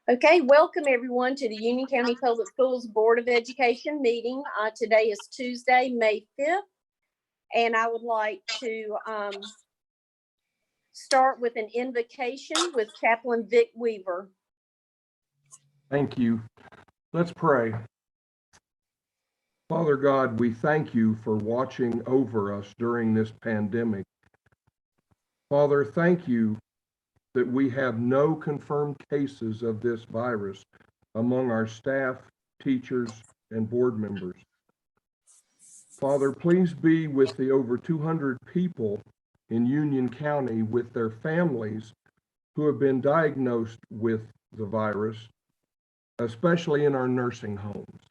Okay, welcome everyone to the Union County Public Schools Board of Education meeting. Today is Tuesday, May 5th, and I would like to start with an invocation with Chaplain Vic Weaver. Thank you. Let's pray. Father God, we thank you for watching over us during this pandemic. Father, thank you that we have no confirmed cases of this virus among our staff, teachers, and board members. Father, please be with the over 200 people in Union County with their families who have been diagnosed with the virus, especially in our nursing homes.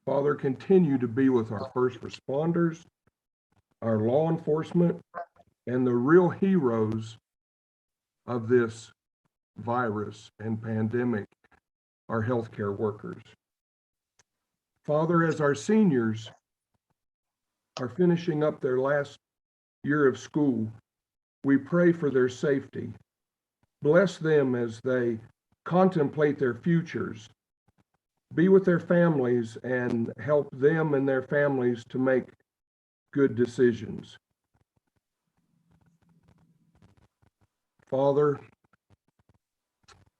Father, continue to be with our first responders, our law enforcement, and the real heroes of this virus and pandemic, our healthcare workers. Father, as our seniors are finishing up their last year of school, we pray for their safety. Bless them as they contemplate their futures. Be with their families and help them and their families to make good decisions. Father,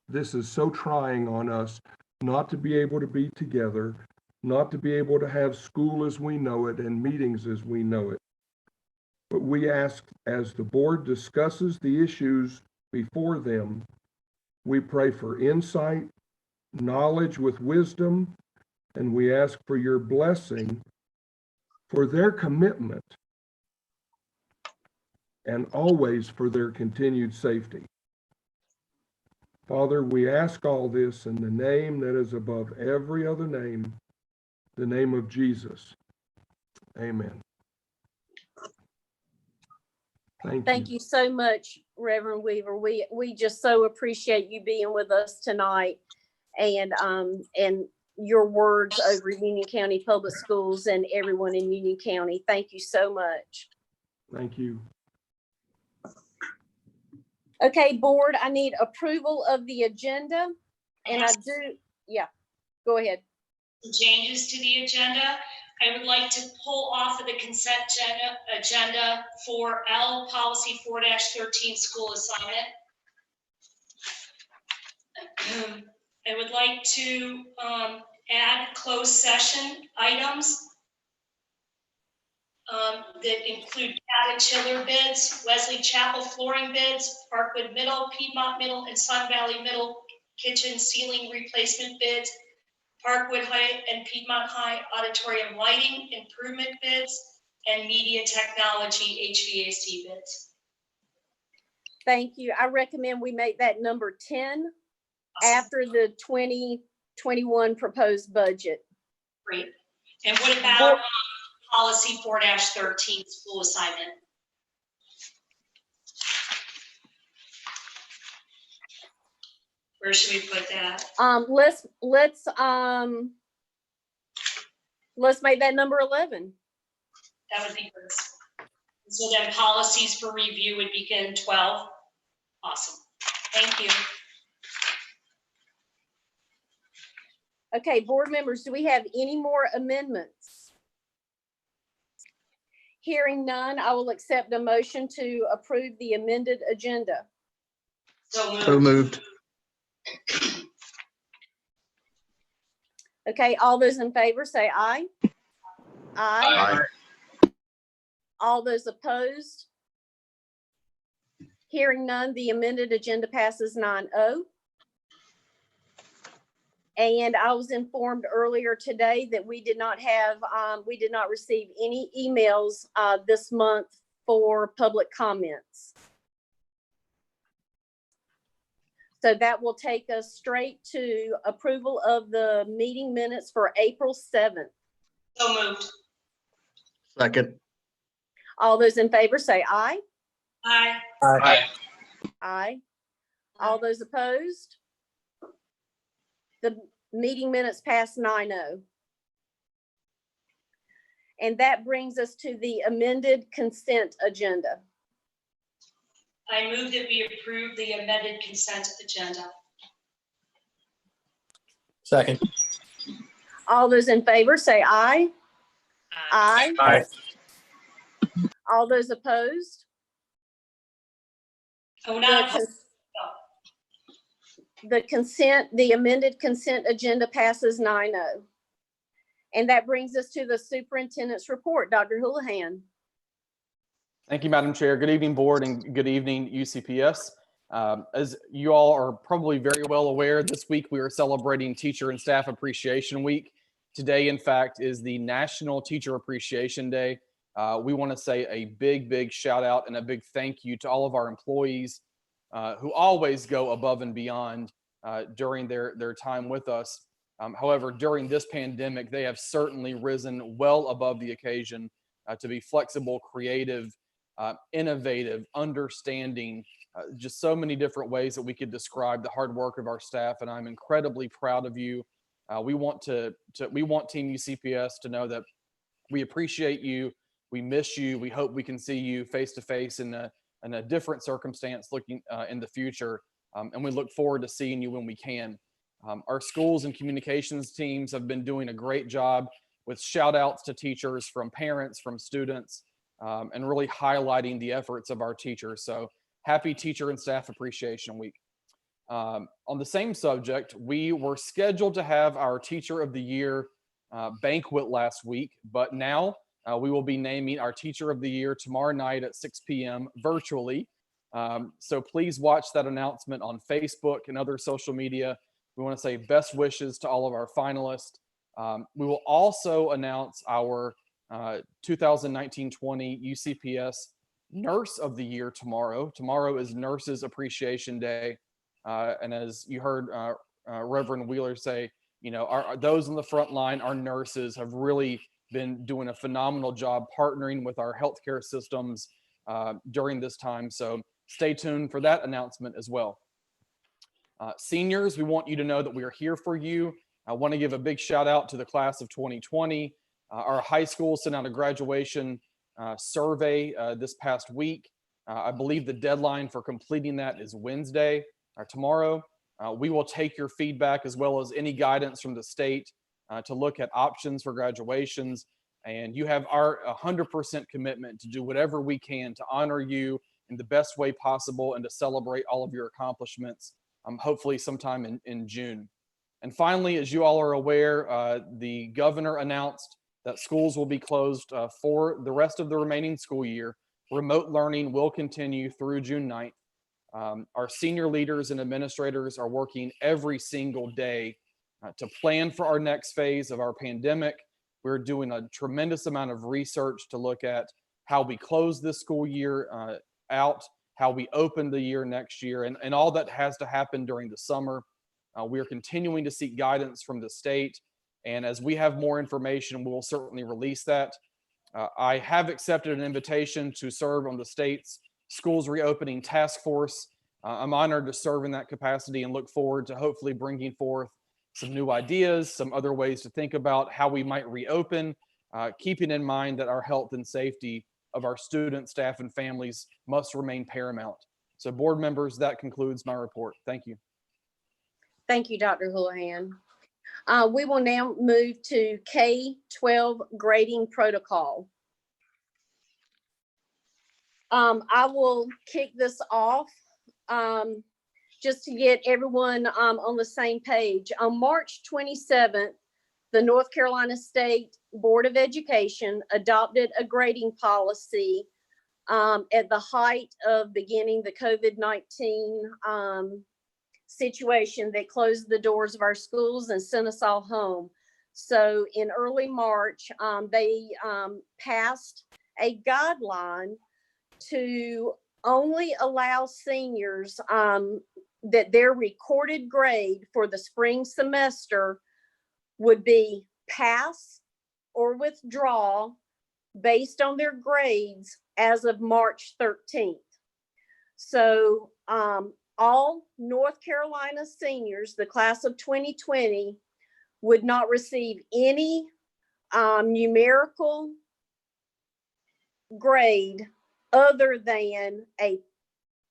this is so trying on us not to be able to be together, not to be able to have school as we know it and meetings as we know it. But we ask, as the board discusses the issues before them, we pray for insight, knowledge with wisdom, and we ask for your blessing for their commitment and always for their continued safety. Father, we ask all this in the name that is above every other name, the name of Jesus. Amen. Thank you so much, Reverend Weaver. We just so appreciate you being with us tonight and your words over Union County Public Schools and everyone in Union County. Thank you so much. Thank you. Okay, board, I need approval of the agenda. And I do, yeah, go ahead. Changes to the agenda. I would like to pull off of the consent agenda for L policy 4-13 school assignment. I would like to add closed session items that include Chiller bids, Wesley Chapel flooring bids, Parkwood Middle, Piedmont Middle, and Sun Valley Middle kitchen ceiling replacement bids, Parkwood High and Piedmont High auditorium lighting improvement bids, and media technology HVAC bids. Thank you. I recommend we make that number 10 after the 2021 proposed budget. Great. And what about policy 4-13 school assignment? Where should we put that? Let's make that number 11. That would be good. So then policies for review would begin 12. Awesome. Thank you. Okay, board members, do we have any more amendments? Hearing none, I will accept a motion to approve the amended agenda. So moved. Okay, all those in favor say aye. Aye. Aye. All those opposed? Hearing none, the amended agenda passes 9-0. And I was informed earlier today that we did not receive any emails this month for public comments. So that will take us straight to approval of the meeting minutes for April 7th. So moved. Second. All those in favor say aye. Aye. Aye. Aye. All those opposed? The meeting minutes pass 9-0. And that brings us to the amended consent agenda. I move that we approve the amended consent agenda. Second. All those in favor say aye. Aye. Aye. All those opposed? Oh, not The amended consent agenda passes 9-0. And that brings us to the superintendent's report. Dr. Houlihan. Thank you, Madam Chair. Good evening, board, and good evening, UCPS. As you all are probably very well aware, this week we are celebrating Teacher and Staff Appreciation Week. Today, in fact, is the National Teacher Appreciation Day. We want to say a big shout out and a big thank you to all of our employees who always go above and beyond during their time with us. However, during this pandemic, they have certainly risen well above the occasion to be flexible, creative, innovative, understanding, just so many different ways that we could describe the hard work of our staff. And I'm incredibly proud of you. We want Team UCPS to know that we appreciate you. We miss you. We hope we can see you face to face in a different circumstance looking in the future. And we look forward to seeing you when we can. Our schools and communications teams have been doing a great job with shout outs to teachers from parents, from students, and really highlighting the efforts of our teachers. So happy Teacher and Staff Appreciation Week. On the same subject, we were scheduled to have our Teacher of the Year banquet last week, but now we will be naming our Teacher of the Year tomorrow night at 6 p.m. virtually. So please watch that announcement on Facebook and other social media. We want to say best wishes to all of our finalists. We will also announce our 2019-20 UCPS Nurse of the Year tomorrow. Tomorrow is Nurses Appreciation Day. And as you heard Reverend Wheeler say, you know, those on the front line, our nurses have really been doing a phenomenal job partnering with our healthcare systems during this time. So stay tuned for that announcement as well. Seniors, we want you to know that we are here for you. I want to give a big shout out to the class of 2020. Our high school sent out a graduation survey this past week. I believe the deadline for completing that is Wednesday or tomorrow. We will take your feedback as well as any guidance from the state to look at options for graduations. And you have our 100% commitment to do whatever we can to honor you in the best way possible and to celebrate all of your accomplishments, hopefully sometime in June. And finally, as you all are aware, the governor announced that schools will be closed for the rest of the remaining school year. Remote learning will continue through June 9th. Our senior leaders and administrators are working every single day to plan for our next phase of our pandemic. We're doing a tremendous amount of research to look at how we close this school year out, how we open the year next year, and all that has to happen during the summer. We are continuing to seek guidance from the state. And as we have more information, we will certainly release that. I have accepted an invitation to serve on the state's schools reopening task force. I'm honored to serve in that capacity and look forward to hopefully bringing forth some new ideas, some other ways to think about how we might reopen, keeping in mind that our health and safety of our students, staff, and families must remain paramount. So board members, that concludes my report. Thank you. Thank you, Dr. Houlihan. We will now move to K-12 grading protocol. I will kick this off just to get everyone on the same page. On March 27th, the North Carolina State Board of Education adopted a grading policy at the height of beginning the COVID-19 situation that closed the doors of our schools and sent us all home. So in early March, they passed a guideline to only allow seniors that their recorded grade for the spring semester would be pass or withdraw based on their grades as of March 13th. So all North Carolina seniors, the class of 2020, would not receive any numerical grade other than a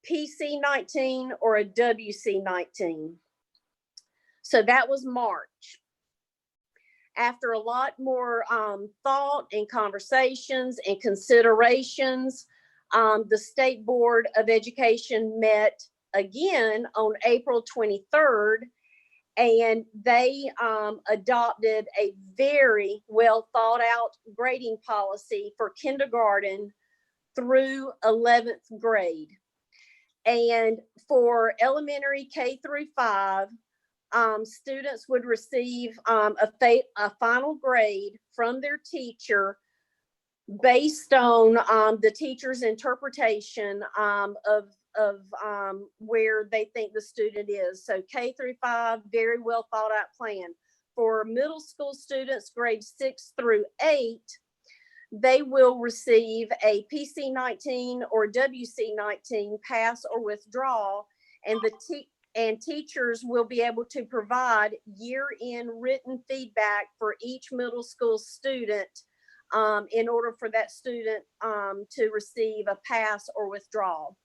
PC-19 or a WC-19. So that was March. After a lot more thought and conversations and considerations, the State Board of Education met again on April 23rd, and they adopted a very well thought out grading policy for kindergarten through 11th grade. And for elementary K through 5, students would receive a final grade from their teacher based on the teacher's interpretation of where they think the student is. So K through 5, very well thought out plan. For middle school students, grades 6 through 8, they will receive a PC-19 or WC-19 pass or withdraw, and teachers will be able to provide year-end written feedback for each middle school student in order for that student to receive a pass or withdrawal.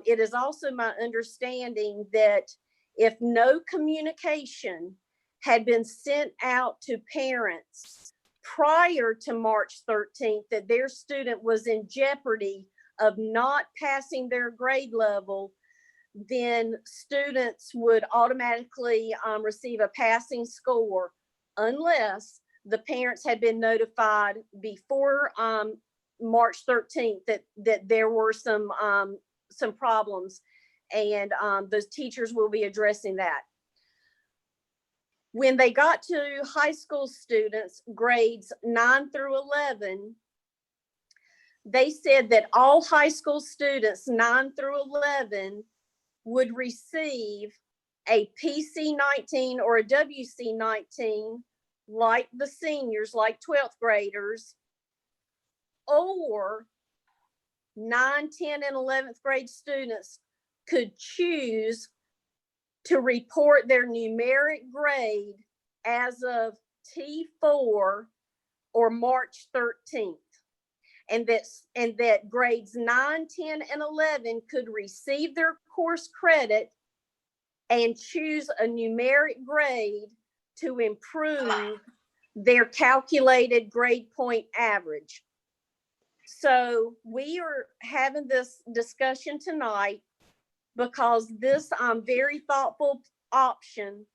It is also my understanding that if no communication had been sent out to parents prior to March 13th, that their student was in jeopardy of not passing their grade level, then students would automatically receive a passing score unless the parents had been notified before March 13th that there were some problems, and those teachers will be addressing that. When they got to high school students, grades 9 through 11, they said that all high school students 9 through 11 would receive a PC-19 or a WC-19 like the seniors, like 12th graders, or 9, 10, and 11th grade students could choose to report their numeric grade as of T4 or March 13th. And that grades 9, 10, and 11 could receive their course credit and choose a numeric grade to improve their calculated grade point average. So we are having this discussion tonight because this very thoughtful option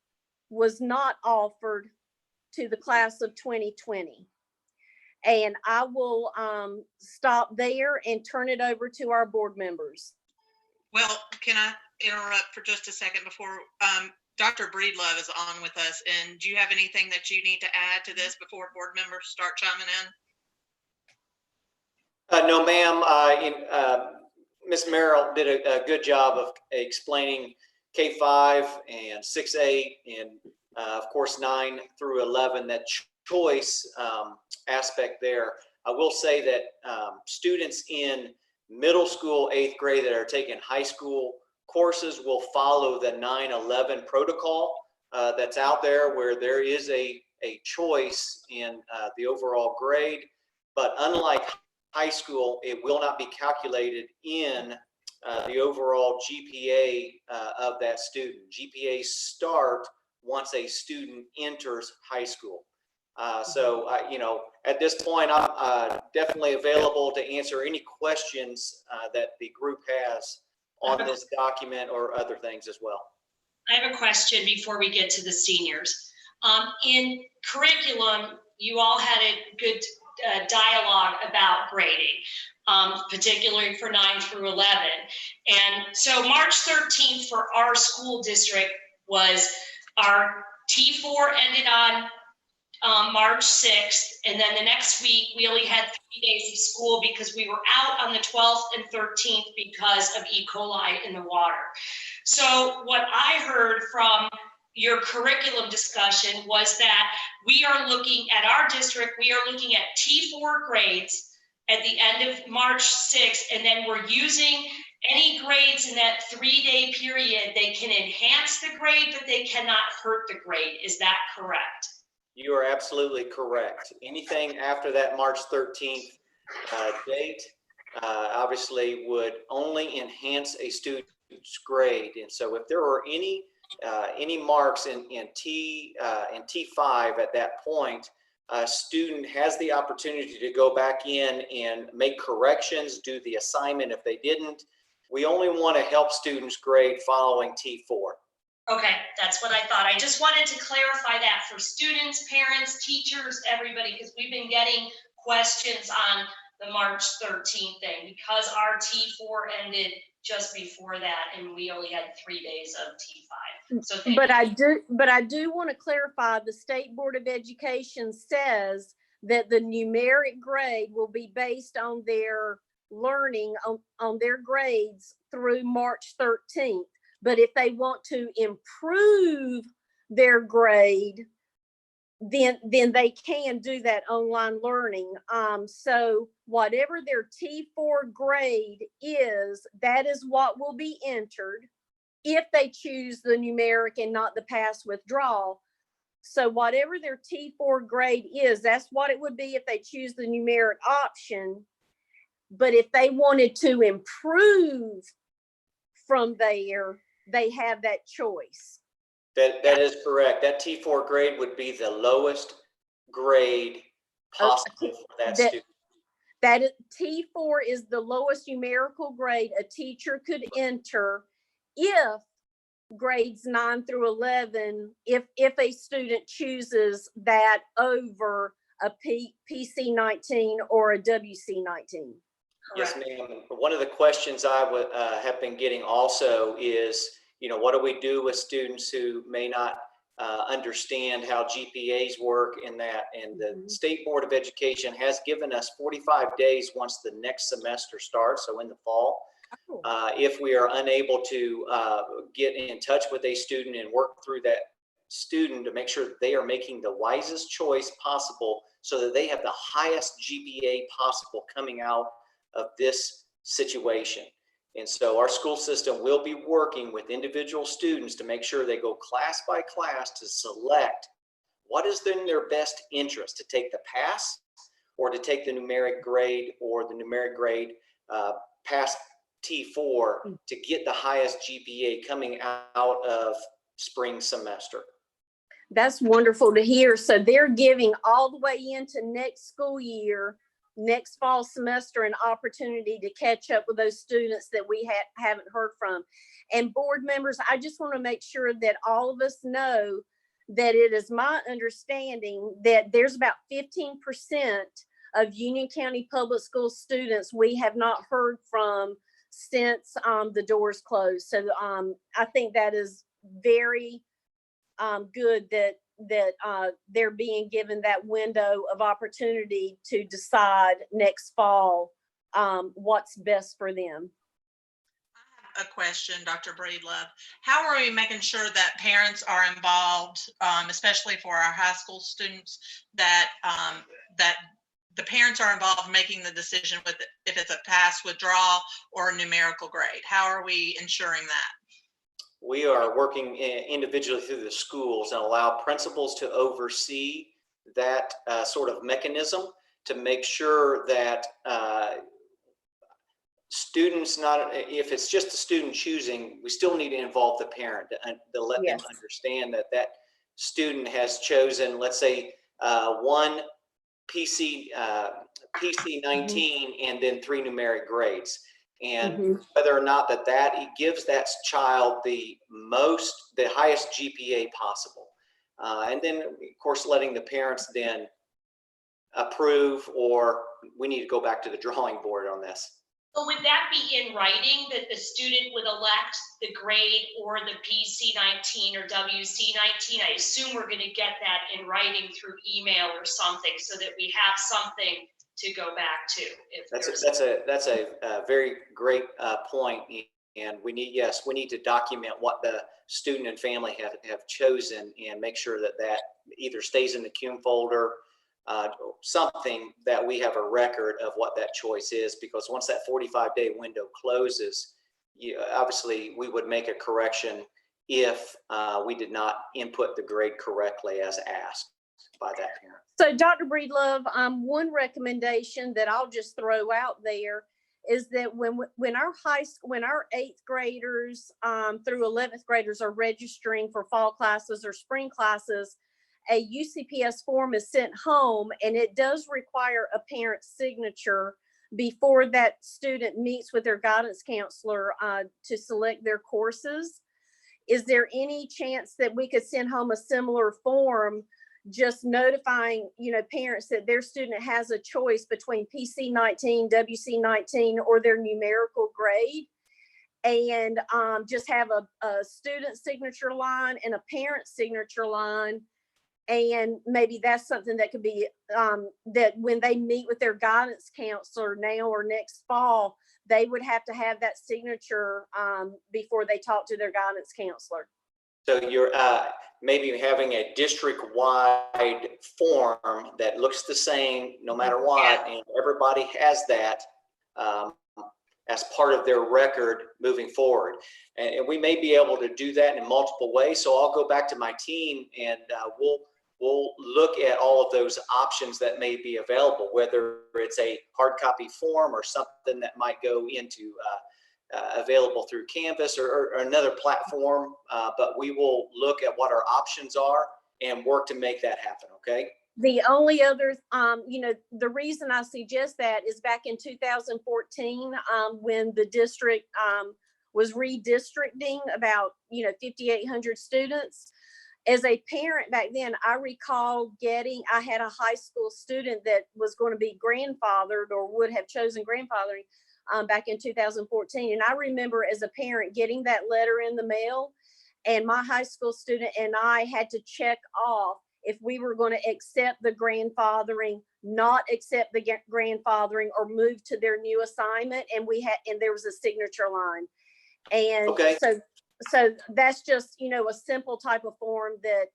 was not offered to the class of 2020. And I will stop there and turn it over to our board members. Well, can I interrupt for just a second before Dr. Breedlove is on with us? And do you have anything that you need to add to this before board members start chiming in? No, ma'am. Ms. Merrill did a good job of explaining K-5 and 6-8 and of course 9 through 11, that choice aspect there. I will say that students in middle school 8th grade that are taking high school courses will follow the 9/11 protocol that's out there, where there is a choice in the overall grade. But unlike high school, it will not be calculated in the overall GPA of that student. GPAs start once a student enters high school. So, at this point, I'm definitely available to answer any questions that the group has on this document or other things as well. I have a question before we get to the seniors. In curriculum, you all had a good dialogue about grading, particularly for 9 through 11. And so March 13th for our school district was our T4 ended on March 6th, and then the next week we only had 3 days of school because we were out on the 12th and 13th because of E. coli in the water. So what I heard from your curriculum discussion was that we are looking at our district, we are looking at T4 grades at the end of March 6th, and then we're using any grades in that 3-day period. They can enhance the grade, but they cannot hurt the grade. Is that correct? You are absolutely correct. Anything after that March 13th date obviously would only enhance a student's grade. And so if there are any marks in T5 at that point, a student has the opportunity to go back in and make corrections, do the assignment if they didn't. We only want to help students grade following T4. Okay, that's what I thought. I just wanted to clarify that for students, parents, teachers, everybody, because we've been getting questions on the March 13th thing because our T4 ended just before that and we only had 3 days of T5. So But I do want to clarify, the State Board of Education says that the numeric grade will be based on their learning on their grades through March 13th. But if they want to improve their grade, then they can do that online learning. So whatever their T4 grade is, that is what will be entered if they choose the numeric and not the pass withdrawal. So whatever their T4 grade is, that's what it would be if they choose the numeric option. But if they wanted to improve from there, they have that choice. That is correct. That T4 grade would be the lowest grade possible for that student. That T4 is the lowest numerical grade a teacher could enter if grades 9 through 11, if a student chooses that over a PC 19 or a WC 19. Yes, ma'am. One of the questions I would have been getting also is, what do we do with students who may not understand how GPAs work in that? And the State Board of Education has given us 45 days once the next semester starts, so in the fall. If we are unable to get in touch with a student and work through that student to make sure that they are making the wisest choice possible so that they have the highest GPA possible coming out of this situation. And so our school system will be working with individual students to make sure they go class by class to select what is in their best interest, to take the pass or to take the numeric grade or the numeric grade past T4 to get the highest GPA coming out of spring semester. That's wonderful to hear. So they're giving all the way into next school year, next fall semester, an opportunity to catch up with those students that we haven't heard from. And board members, I just want to make sure that all of us know that it is my understanding that there's about 15% of Union County Public School students we have not heard from since the doors closed. So I think that is very good that they're being given that window of opportunity to decide next fall what's best for them. I have a question, Dr. Breedlove. How are we making sure that parents are involved, especially for our high school students, that the parents are involved in making the decision with if it's a pass withdrawal or a numerical grade? How are we ensuring that? We are working individually through the schools and allow principals to oversee that sort of mechanism to make sure that students, if it's just a student choosing, we still need to involve the parent to let them understand that that student has chosen, let's say, one PC 19 and then 3 numeric grades. And whether or not that it gives that child the highest GPA possible. And then of course, letting the parents then approve, or we need to go back to the drawing board on this. So would that be in writing that the student would elect the grade or the PC 19 or WC 19? I assume we're going to get that in writing through email or something so that we have something to go back to. That's a very great point, and we need to document what the student and family have chosen and make sure that either stays in the CUME folder, something that we have a record of what that choice is, because once that 45-day window closes, obviously we would make a correction if we did not input the grade correctly as asked by that parent. So Dr. Breedlove, one recommendation that I'll just throw out there is that when our when our 8th graders through 11th graders are registering for fall classes or spring classes, a UCPS form is sent home, and it does require a parent's signature before that student meets with their guidance counselor to select their courses. Is there any chance that we could send home a similar form, just notifying, parents that their student has a choice between PC 19, WC 19, or their numerical grade, and just have a student signature line and a parent signature line? And maybe that's something that could be that when they meet with their guidance counselor now or next fall, they would have to have that signature before they talk to their guidance counselor. So you're maybe having a district-wide form that looks the same no matter what, and everybody has that as part of their record moving forward. And we may be able to do that in multiple ways. So I'll go back to my team, and we'll look at all of those options that may be available, whether it's a hard copy form or something that might go into available through Canvas or another platform. But we will look at what our options are and work to make that happen, okay? The only other, the reason I suggest that is back in 2014, when the district was redistricting about, 5,800 students. As a parent back then, I recall I had a high school student that was going to be grandfathered or would have chosen grandfathering back in 2014. And I remember as a parent getting that letter in the mail, and my high school student and I had to check off if we were going to accept the grandfathering, not accept the grandfathering, or move to their new assignment. And there was a signature line. And okay. So that's just, a simple type of form that,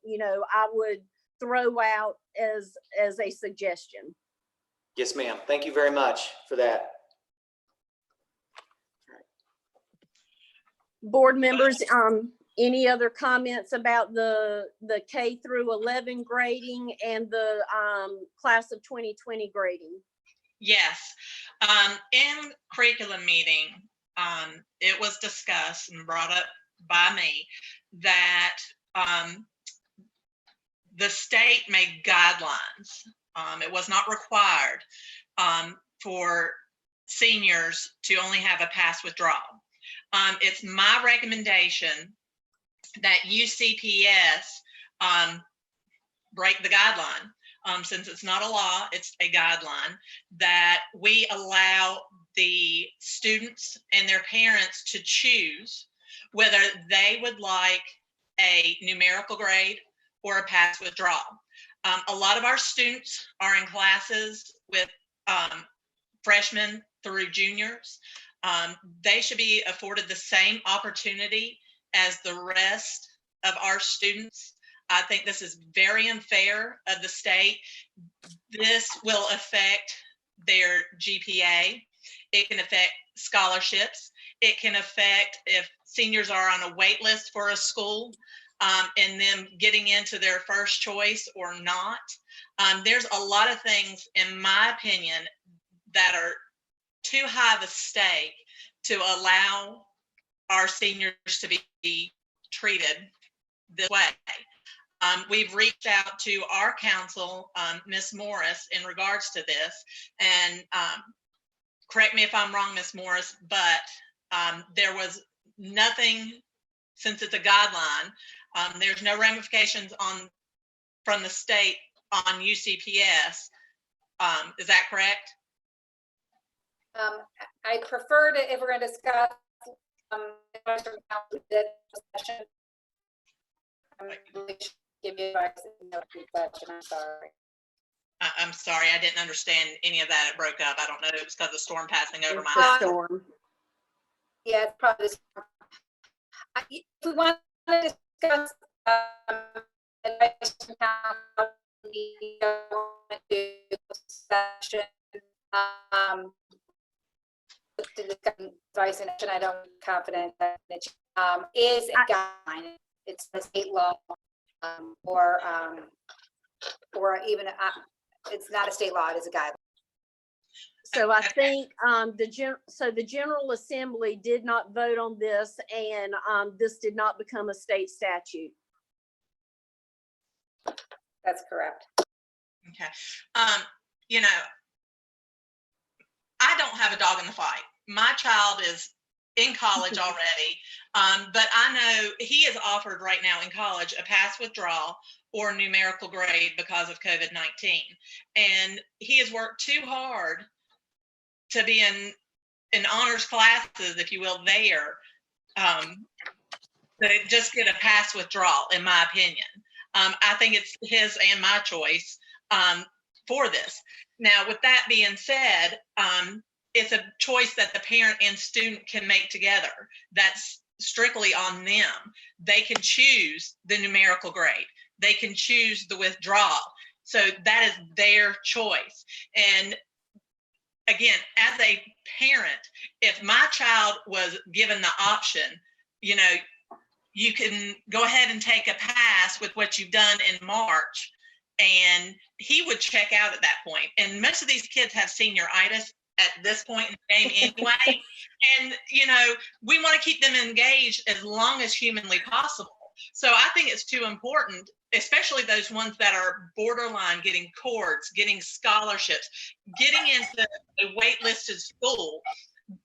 I would throw out as a suggestion. Yes, ma'am. Thank you very much for that. Board members, any other comments about the K through 11 grading and the class of 2020 grading? Yes. In curriculum meeting, it was discussed and brought up by me that the state made guidelines. It was not required for seniors to only have a pass withdrawal. It's my recommendation that UCPS break the guideline. Since it's not a law, it's a guideline, that we allow the students and their parents to choose whether they would like a numerical grade or a pass withdrawal. A lot of our students are in classes with freshmen through juniors. They should be afforded the same opportunity as the rest of our students. I think this is very unfair of the state. This will affect their GPA. It can affect scholarships. It can affect if seniors are on a wait list for a school and them getting into their first choice or not. There's a lot of things, in my opinion, that are too high of a stake to allow our seniors to be treated this way. We've reached out to our counsel, Ms. Morris, in regards to this, and correct me if I'm wrong, Ms. Morris, but there was nothing, since it's a guideline, there's no ramifications from the state on UCPS. Is that correct? I prefer to, if we're going to discuss discussion, give you advice in no discussion. I'm sorry. I'm sorry, I didn't understand any of that. It broke up. I don't know if it was because of the storm passing over my The house. storm. Yeah, it's probably. If we want to discuss advice on how we want to do session, to discuss advice and action, I don't confident that it is a guideline. It's a state law, or even it's not a state law. It is a guideline. So I think the General Assembly did not vote on this, and this did not become a state statute. That's correct. Okay. You know, I don't have a dog in the fight. My child is in college already, but I know he is offered right now in college a pass withdrawal or numerical grade because of COVID-19. And he has worked too hard to be in honors classes, if you will, there, to just get a pass withdrawal, in my opinion. I think it's his and my choice for this. Now, with that being said, it's a choice that the parent and student can make together. That's strictly on them. They can choose the numerical grade. They can choose the withdrawal. So that is their choice. And again, as a parent, if my child was given the option, you know, you can go ahead and take a pass with what you've done in March, and he would check out at that point. And most of these kids have senioritis at this point in the game anyway. And, you know, we want to keep them engaged as long as humanly possible. So I think it's too important, especially those ones that are borderline getting cords, getting scholarships, getting into a waitlisted school.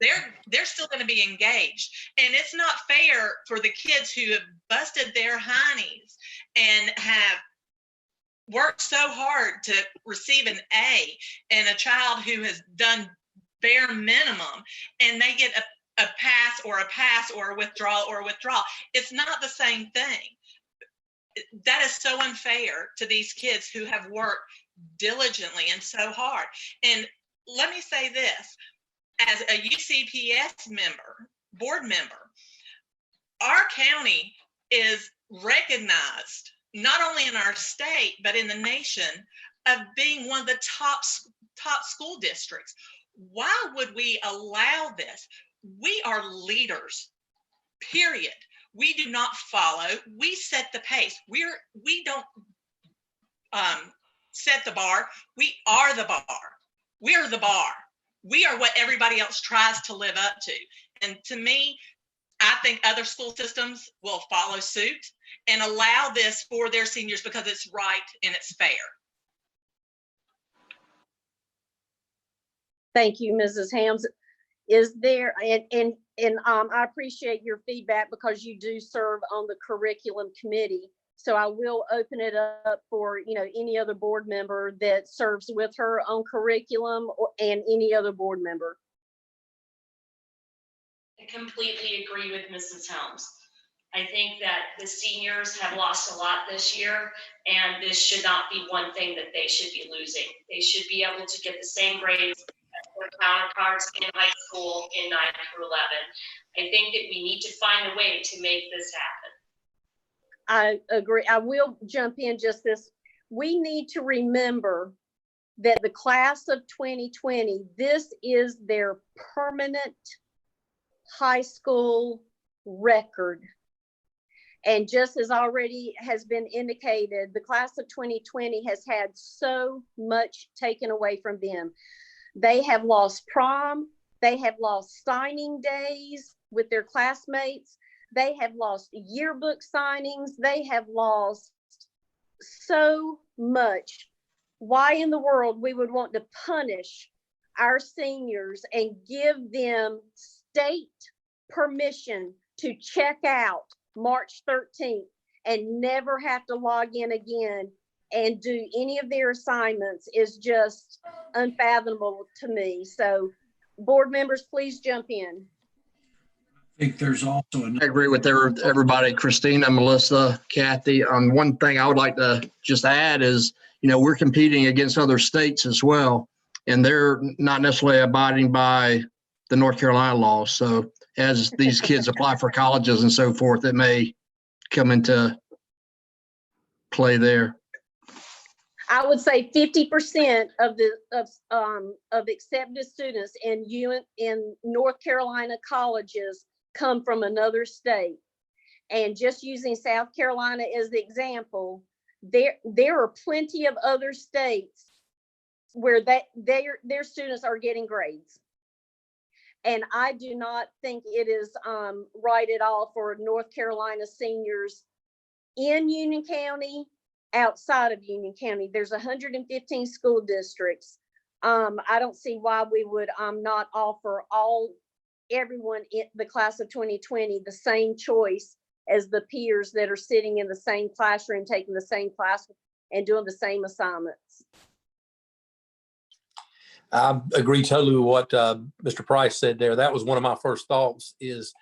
They're still going to be engaged. And it's not fair for the kids who have busted their hiney's and have worked so hard to receive an A, and a child who has done bare minimum, and they get a pass or a withdrawal. It's not the same thing. That is so unfair to these kids who have worked diligently and so hard. And let me say this, as a UCPS board member, our county is recognized not only in our state, but in the nation, of being one of the top school districts. Why would we allow this? We are leaders, period. We do not follow. We set the pace. We don't set the bar. We are the bar. We are the bar. We are what everybody else tries to live up to. And to me, I think other school systems will follow suit and allow this for their seniors because it's right and it's fair. Thank you, Mrs. Hams. Is there, and I appreciate your feedback because you do serve on the curriculum committee. So I will open it up for, you know, any other board member that serves with her on curriculum and any other board member. I completely agree with Mrs. Helms. I think that the seniors have lost a lot this year, and this should not be one thing that they should be losing. They should be able to get the same grades as their counterparts in high school in 9 through 11. I think that we need to find a way to make this happen. I agree. I will jump in just this. We need to remember that the class of 2020, this is their permanent high school record. And just as already has been indicated, the class of 2020 has had so much taken away from them. They have lost prom. They have lost signing days with their classmates. They have lost yearbook signings. They have lost so much. Why in the world we would want to punish our seniors and give them state permission to check out March 13th and never have to log in again and do any of their assignments is just unfathomable to me. So board members, please jump in. I think there's also I agree with everybody, Christina, Melissa, Kathy. One thing I would like to just add is, you know, we're competing against other states as well, and they're not necessarily abiding by the North Carolina laws. So as these kids apply for colleges and so forth, it may come into play there. I would say 50% of accepted students in North Carolina colleges come from another state. And just using South Carolina as the example, there are plenty of other states where their students are getting grades. And I do not think it is right at all for North Carolina seniors in Union County, outside of Union County. There's 115 school districts. I don't see why we would not offer everyone in the class of 2020 the same choice as the peers that are sitting in the same classroom, taking the same class and doing the same assignments. I agree totally with what Mr. Price said there. That was one of my first thoughts is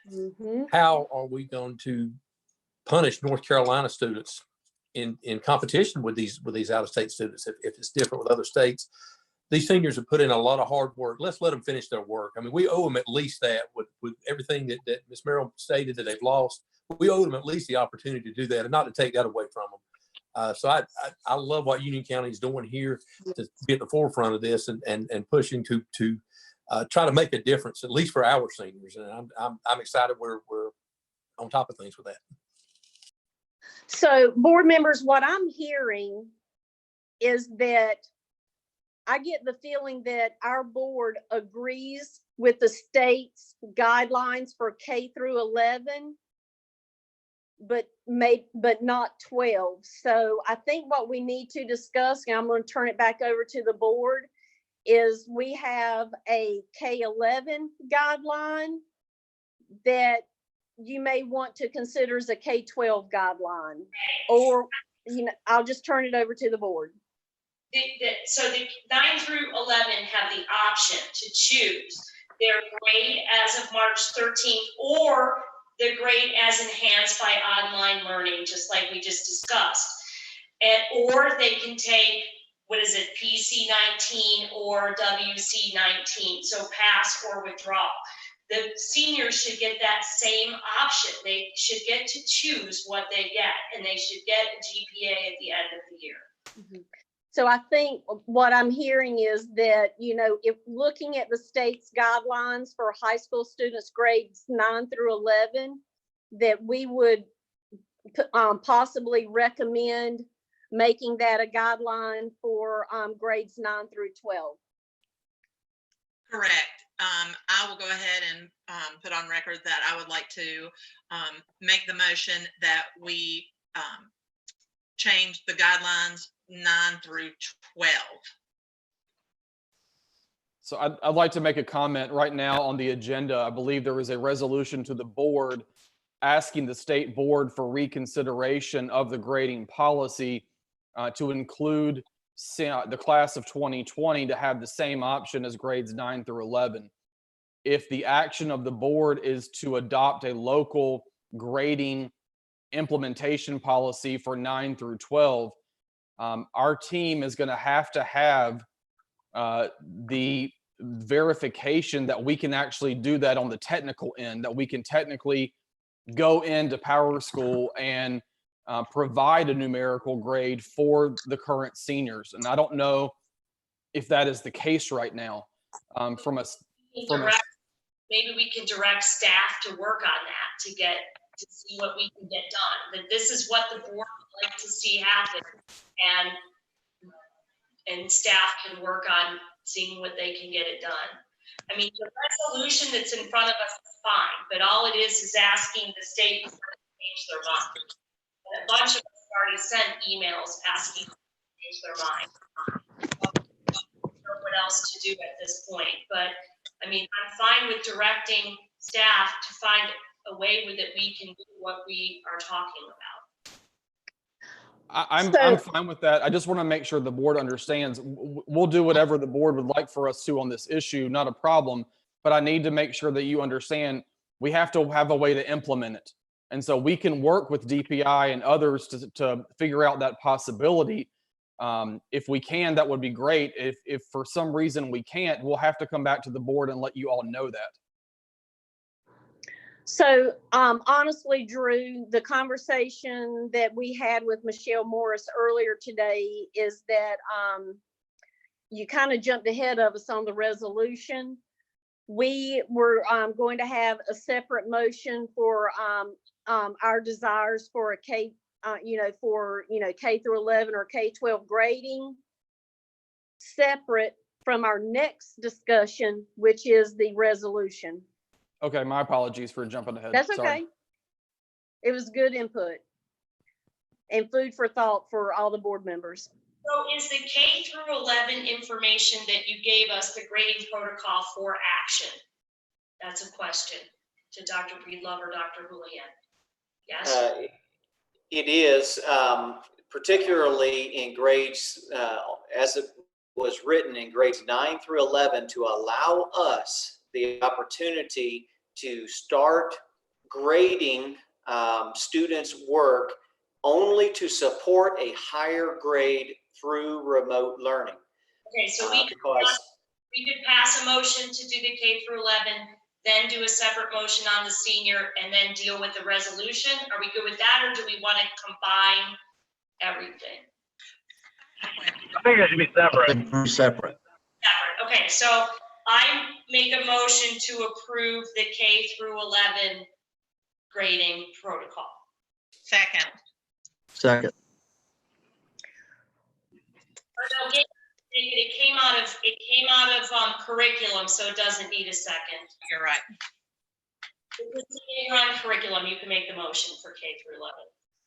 how are we going to punish North Carolina students in competition with these out-of-state students if it's different with other states? These seniors have put in a lot of hard work. Let's let them finish their work. I mean, we owe them at least that with everything that Ms. Merrill stated that they've lost. We owe them at least the opportunity to do that and not to take that away from them. So I love what Union County is doing here to be at the forefront of this and pushing to try to make a difference, at least for our seniors. And I'm excited we're on top of things with that. So board members, what I'm hearing is that I get the feeling that our board agrees with the state's guidelines for K through 11, but not 12. So I think what we need to discuss, and I'm going to turn it back over to the board, is we have a K-11 guideline that you may want to consider as a K-12 guideline, or I'll just turn it over to the board. So the 9 through 11 have the option to choose their grade as of March 13th or their grade as enhanced by online learning, just like we just discussed. Or they can take, PC 19 or WC 19, so pass or withdraw. The seniors should get that same option. They should get to choose what they get, and they should get a GPA at the end of the year. So I think what I'm hearing is that, if looking at the state's guidelines for high school students grades 9 through 11, that we would possibly recommend making that a guideline for grades 9 through 12. Correct. I will go ahead and put on record that I would like to make the motion that we change the guidelines 9 through 12. So I'd like to make a comment right now on the agenda. I believe there is a resolution to the board asking the state board for reconsideration of the grading policy to include the class of 2020 to have the same option as grades 9 through 11. If the action of the board is to adopt a local grading implementation policy for 9 through 12, our team is going to have the verification that we can actually do that on the technical end, that we can technically go into Power School and provide a numerical grade for the current seniors. And I don't know if that is the case right now. Maybe we can direct staff to work on that to see what we can get done. But this is what the board would like to see happen, and staff can work on seeing what they can get it done. I mean, the resolution that's in front of us is fine, but all it is asking the state to change their mind. And a bunch of us already sent emails asking to change their mind. I don't know what else to do at this point, but I mean, I'm fine with directing staff to find a way that we can do what we are talking about. I'm fine with that. I just want to make sure the board understands. We'll do whatever the board would like for us to on this issue, not a problem. But I need to make sure that you understand we have to have a way to implement it. And so we can work with DPI and others to figure out that possibility. If we can, that would be great. If for some reason we can't, we'll have to come back to the board and let you all know that. So honestly, Drew, the conversation that we had with Michelle Morris earlier today is that you kind of jumped ahead of us on the resolution. We were going to have a separate motion for our desires for a K, K through 11 or K-12 grading. separate from our next discussion, which is the resolution. Okay, my apologies for jumping ahead. That's Sorry. okay. It was good input and food for thought for all the board members. So is the K through 11 information that you gave us the grading protocol for action? That's a question to Dr. Breedlove or Dr. Houlihan. Yes? It is, particularly in grades, as it was written in grades 9 through 11, to allow us the opportunity to start grading students' work only to support a higher grade through remote learning. Okay, so we could pass a motion to do the K through 11, then do a separate motion on the senior, and then deal with the resolution. Are we good with that, or do we want to combine everything? I think it should be separate. Separate. Okay, so I make a motion to approve the K through 11 grading protocol. Second. Second. Or no, it came out of curriculum, so it doesn't need a second. You're right. If you're on curriculum, you can make the motion for K through 11.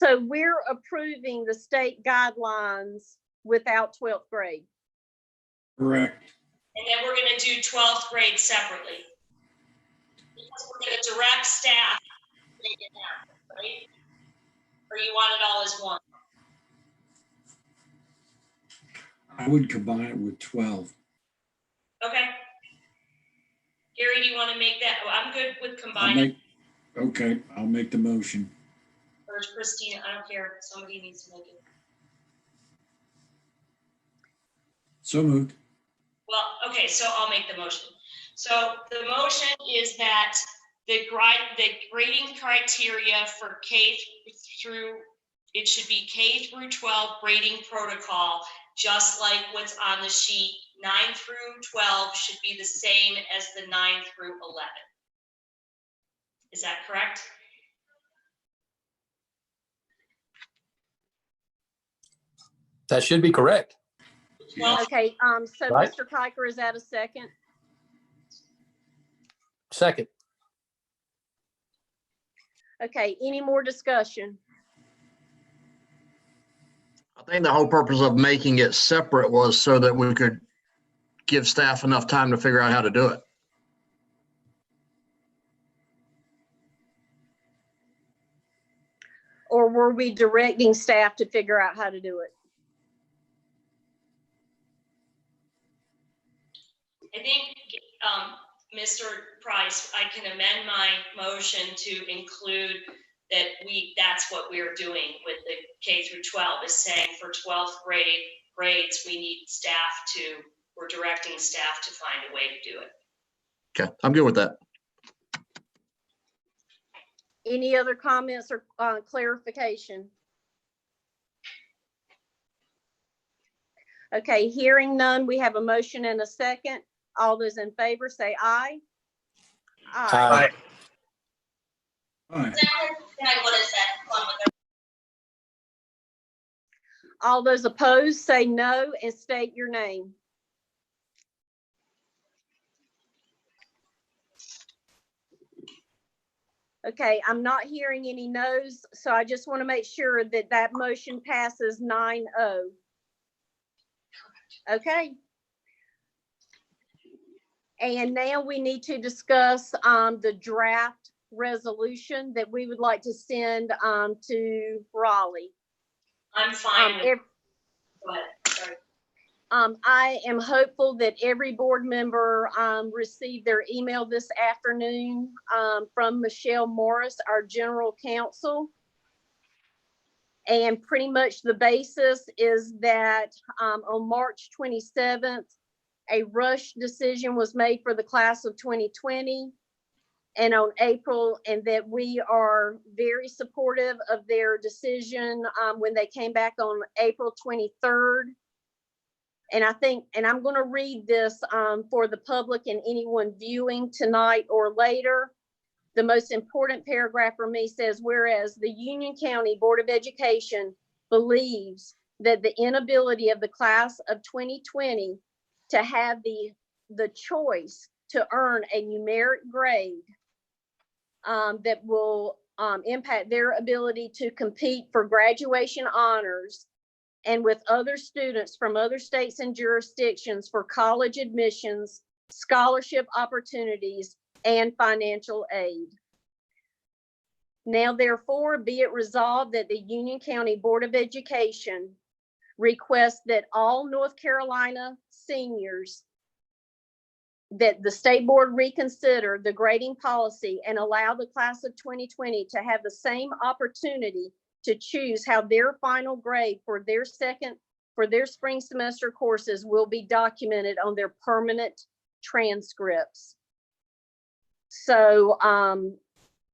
So we're approving the state guidelines without 12th grade. Correct. And then we're going to do 12th grade separately. Because we're going to direct staff to make it happen, right? Or you want it all as one? I would combine it with 12. Okay. Gary, do you want to make that? Oh, I'm good with combining. Okay, I'll make the motion. Or Christina, I don't care. Somebody needs to make it. So moved. Well, okay, so I'll make the motion. So the motion is that the grading criteria for K through, it should be K through 12 grading protocol, just like what's on the sheet. 9 through 12 should be the same as the 9 through 11. Is that correct? That should be correct. Well, Okay, so Right. Mr. Kiker, is that a second? Second. Okay, any more discussion? I think the whole purpose of making it separate was so that we could give staff enough time to figure out how to do it. Or were we directing staff to figure out how to do it? I think, Mr. Price, I can amend my motion to include that that's what we're doing with the K through 12, is saying for 12th grade grades, we're directing staff to find a way to do it. Okay, I'm good with that. Any other comments or clarification? Okay, hearing none, we have a motion and a second. All those in favor say aye. Aye. Aye. All those opposed say no and state your name. Okay, I'm not hearing any no's, so I just want to make sure that that motion passes 9-0. Okay. And now we need to discuss the draft resolution that we would like to send to Raleigh. I'm fine with it. Go ahead, sorry. I am hopeful that every board member received their email this afternoon from Michelle Morris, our general counsel. And pretty much the basis is that on March 27th, a rush decision was made for the class of 2020 and on April, and that we are very supportive of their decision when they came back on April 23rd. And I think, and I'm going to read this for the public and anyone viewing tonight or later. The most important paragraph for me says, whereas the Union County Board of Education believes that the inability of the class of 2020 to have the choice to earn a numeric grade that will impact their ability to compete for graduation honors and with other students from other states and jurisdictions for college admissions, scholarship opportunities, and financial aid. Now, therefore, be it resolved that the Union County Board of Education requests that all North Carolina seniors, that the state board reconsider the grading policy and allow the class of 2020 to have the same opportunity to choose how their final grade for their spring semester courses will be documented on their permanent transcripts. So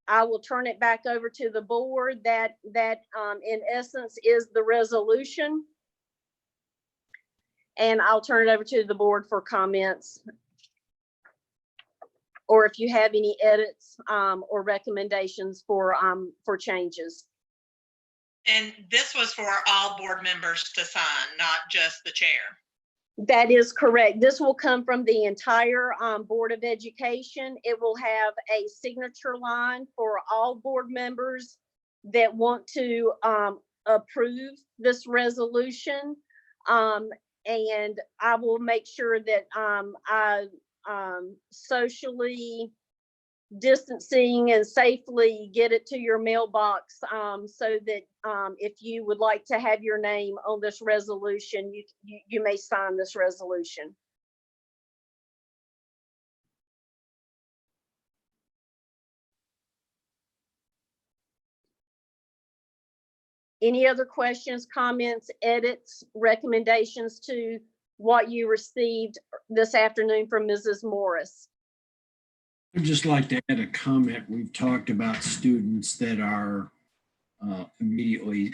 I will turn it back over to the board. That in essence is the resolution. And I'll turn it over to the board for comments, or if you have any edits or recommendations for changes. And this was for all board members to sign, not just the chair. That is correct. This will come from the entire Board of Education. It will have a signature line for all board members that want to approve this resolution. And I will make sure that I socially distancing and safely get it to your mailbox so that if you would like to have your name on this resolution, you may sign this resolution. Any other questions, comments, edits, recommendations to what you received this afternoon from Mrs. Morris? I'd just like to add a comment. We've talked about students that are immediately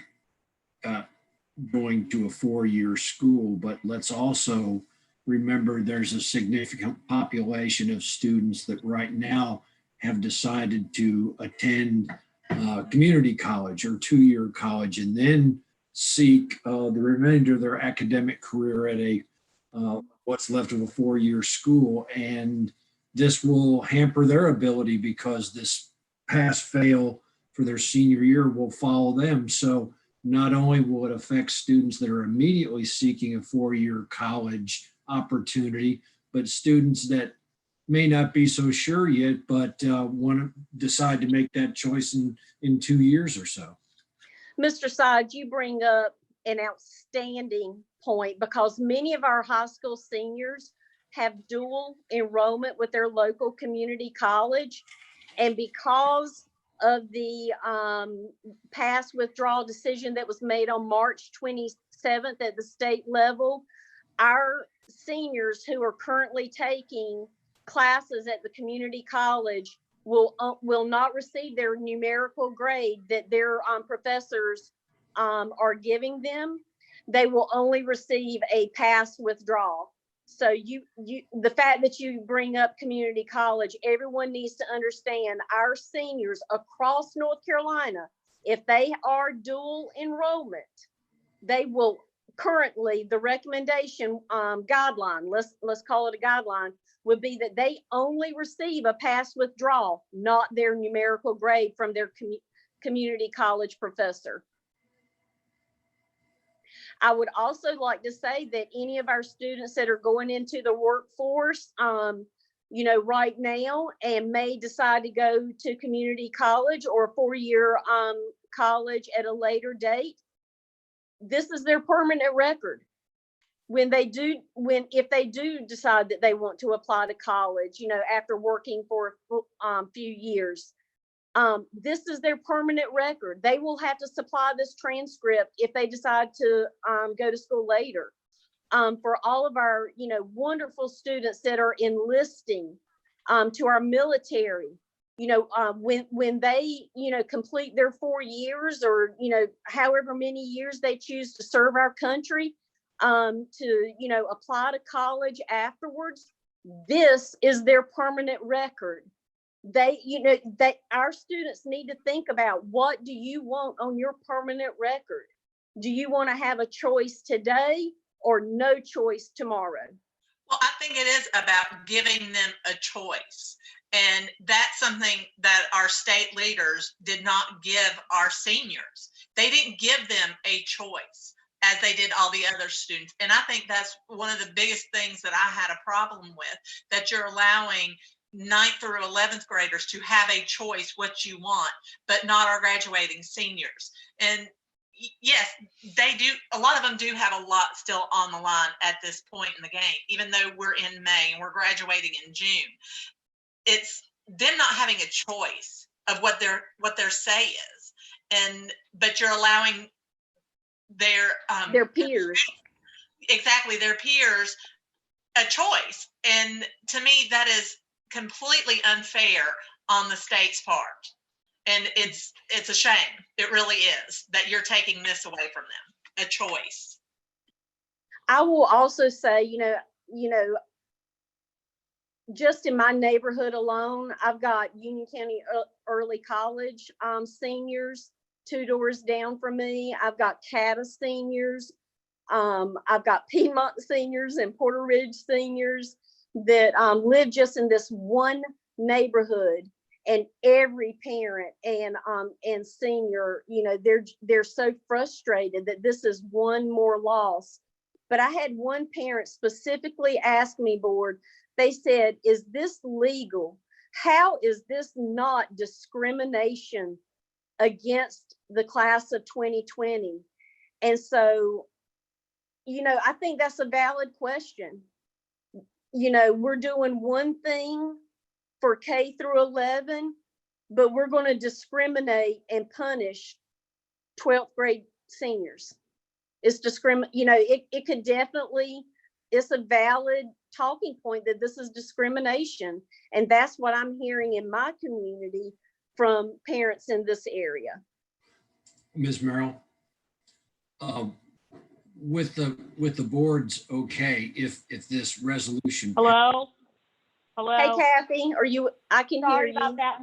going to a four-year school, but let's also remember there's a significant population of students that right now have decided to attend community college or two-year college and then seek the remainder of their academic career at a what's left of a four-year school. And this will hamper their ability because this pass-fail for their senior year will follow them. So not only will it affect students that are immediately seeking a four-year college opportunity, but students that may not be so sure yet, but want to decide to make that choice in 2 years or so. Mr. Side, you bring up an outstanding point because many of our high school seniors have dual enrollment with their local community college. And because of the pass withdrawal decision that was made on March 27th at the state level, our seniors who are currently taking classes at the community college will not receive their numerical grade that their professors are giving them. They will only receive a pass withdrawal. So the fact that you bring up community college, everyone needs to understand our seniors across North Carolina, if they are dual enrollment, they will currently, the recommendation guideline, let's call it a guideline, would be that they only receive a pass withdrawal, not their numerical grade from their community college professor. I would also like to say that any of our students that are going into the workforce, right now and may decide to go to community college or a four-year college at a later date, this is their permanent record. If they do decide that they want to apply to college, after working for a few years, this is their permanent record. They will have to supply this transcript if they decide to go to school later. For all of our, wonderful students that are enlisting to our military, when they, complete their 4 years or, however many years they choose to serve our country, to, apply to college afterwards, this is their permanent record. Our students need to think about, what do you want on your permanent record? Do you want to have a choice today or no choice tomorrow? Well, I think it is about giving them a choice. And that's something that our state leaders did not give our seniors. They didn't give them a choice as they did all the other students. And I think that's one of the biggest things that I had a problem with, that you're allowing 9th through 11th graders to have a choice what you want, but not our graduating seniors. And yes, they do. A lot of them do have a lot still on the line at this point in the game, even though we're in May and we're graduating in June. It's them not having a choice of what their say is, but you're allowing their peers, exactly, their peers, a choice. And to me, that is completely unfair on the state's part. And it's a shame. It really is, that you're taking this away from them, a choice. I will also say, just in my neighborhood alone, I've got Union County Early College seniors 2 doors down from me. I've got Cata seniors. I've got Piedmont seniors and Porter Ridge seniors that live just in this one neighborhood. And every parent and senior, they're so frustrated that this is one more loss. But I had one parent specifically ask me, board, they said, is this legal? How is this not discrimination against the class of 2020? And so, I think that's a valid question. We're doing one thing for K through 11, but we're going to discriminate and punish 12th grade seniors. It's it could definitely, it's a valid talking point that this is discrimination. And that's what I'm hearing in my community from parents in this area. Ms. Merrill, with the board's okay, if this resolution. Hello? Hey, Kathy, I can hear Sorry you. about that.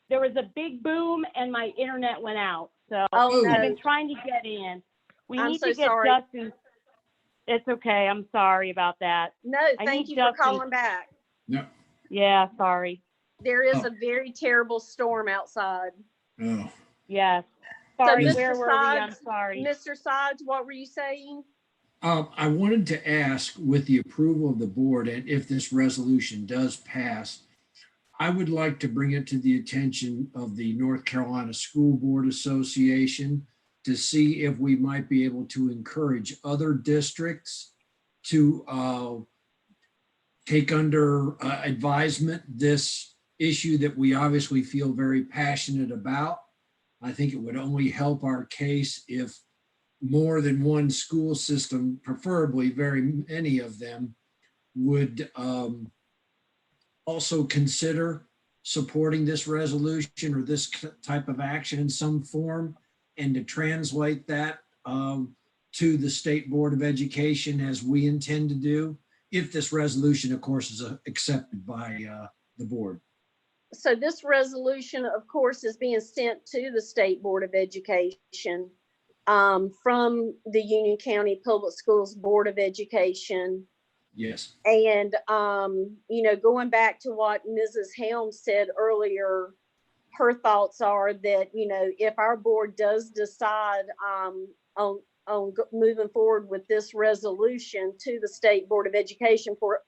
There was a big boom and my internet went out. So Oh, I've no. been trying to get in. We I'm need so to get sorry. Justin. It's okay. I'm sorry about that. No, I thank need you for Justin. calling back. No. Yeah, sorry. There is Oh. a very terrible storm outside. Oh. Yes. Sorry, Mr. where were we? I'm Soggs, sorry. Mr. Soggs, what were you saying? I wanted to ask, with the approval of the board, and if this resolution does pass, I would like to bring it to the attention of the North Carolina School Board Association to see if we might be able to encourage other districts to take under advisement this issue that we obviously feel very passionate about. I think it would only help our case if more than one school system, preferably very many of them, would also consider supporting this resolution or this type of action in some form, and to translate that to the State Board of Education as we intend to do, if this resolution, of course, is accepted by the board. So this resolution, of course, is being sent to the State Board of Education from the Union County Public Schools Board of Education. Yes. And, going back to what Mrs. Helms said earlier, her thoughts are that, if our board does decide on moving forward with this resolution to the State Board of Education for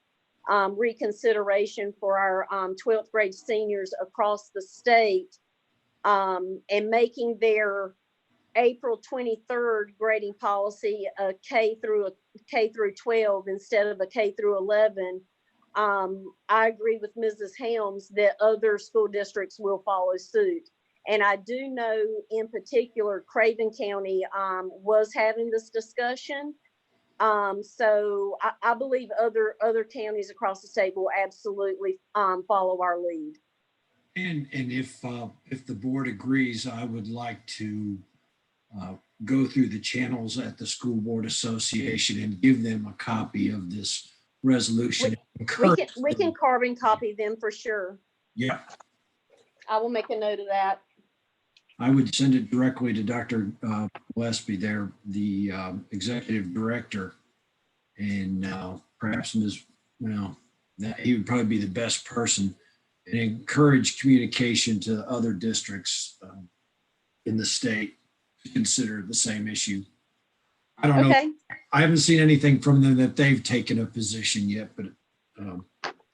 reconsideration for our 12th grade seniors across the state, and making their April 23rd grading policy a K through 12 instead of a K through 11. I agree with Mrs. Helms that other school districts will follow suit. And I do know in particular, Craven County was having this discussion. So I believe other counties across the state will absolutely follow our lead. And if the board agrees, I would like to go through the channels at the School Board Association and give them a copy of this resolution. We can carbon copy them for sure. Yeah. I will make a note of that. I would send it directly to Dr. Gillespie there, the executive director, and perhaps Ms. Well, that he would probably be the best person, and encourage communication to other districts in the state to consider the same issue. I don't know. Okay. I haven't seen anything from them that they've taken a position yet, but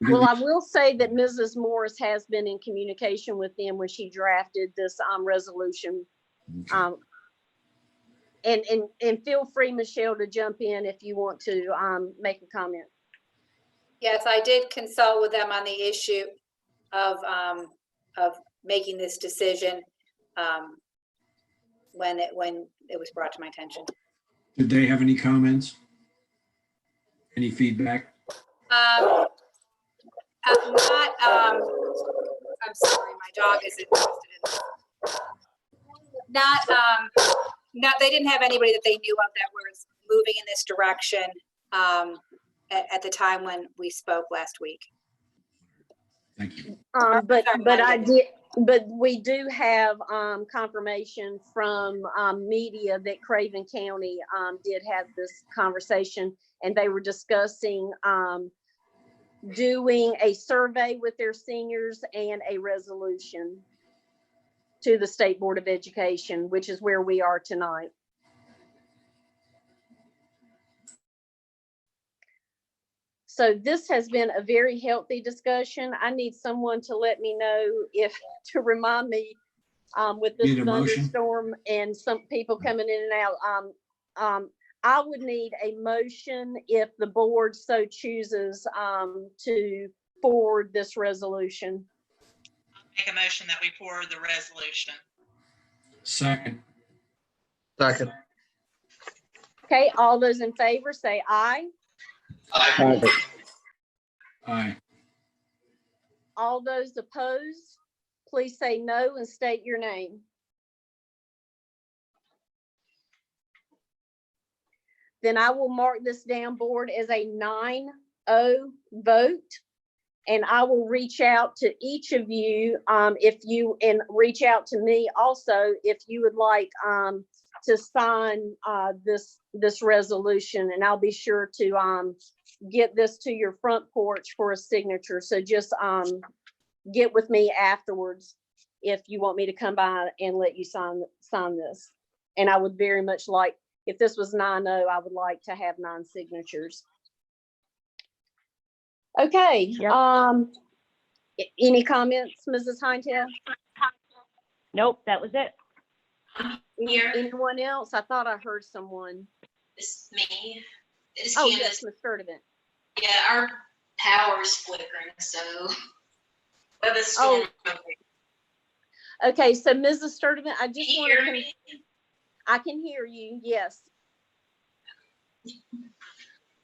Well, I will say that Mrs. Morris has been in communication with them when she drafted this resolution. okay. And feel free, Michelle, to jump in if you want to make a comment. Yes, I did consult with them on the issue of making this decision when it was brought to my attention. Did they have any comments? Any feedback? I'm sorry, my dog is interested in this. No, they didn't have anybody that they knew of that was moving in this direction at the time when we spoke last week. Thank you. But we do have confirmation from media that Craven County did have this conversation, and they were discussing doing a survey with their seniors and a resolution to the State Board of Education, which is where we are tonight. So this has been a very healthy discussion. I need someone to let me know to remind me with this thunderstorm and some people coming in and out. I would need a motion if the board so chooses to forward this resolution. Make a motion that we forward the resolution. Second. Second. Okay, all those in favor say aye. Aye. Aye. All those opposed, please say no and state your name. Then I will mark this down, board, as a 9-0 vote. And I will reach out to each of you and reach out to me also if you would like to sign this resolution, and I'll be sure to get this to your front porch for a signature. So just get with me afterwards if you want me to come by and let you sign this. And I would very much like, if this was 9-0, I would like to have 9 signatures. Okay. Yep. Any comments, Mrs. Heintel? Nope, that was it. Here. Anyone else? I thought I heard someone. It's me. It's Oh, Candace. yes, Ms. Sturdivant. Yeah, our power's flickering, so with a storm. Okay, so Mrs. Sturdivant, I just Can you want hear to. me? I can hear you. Yes.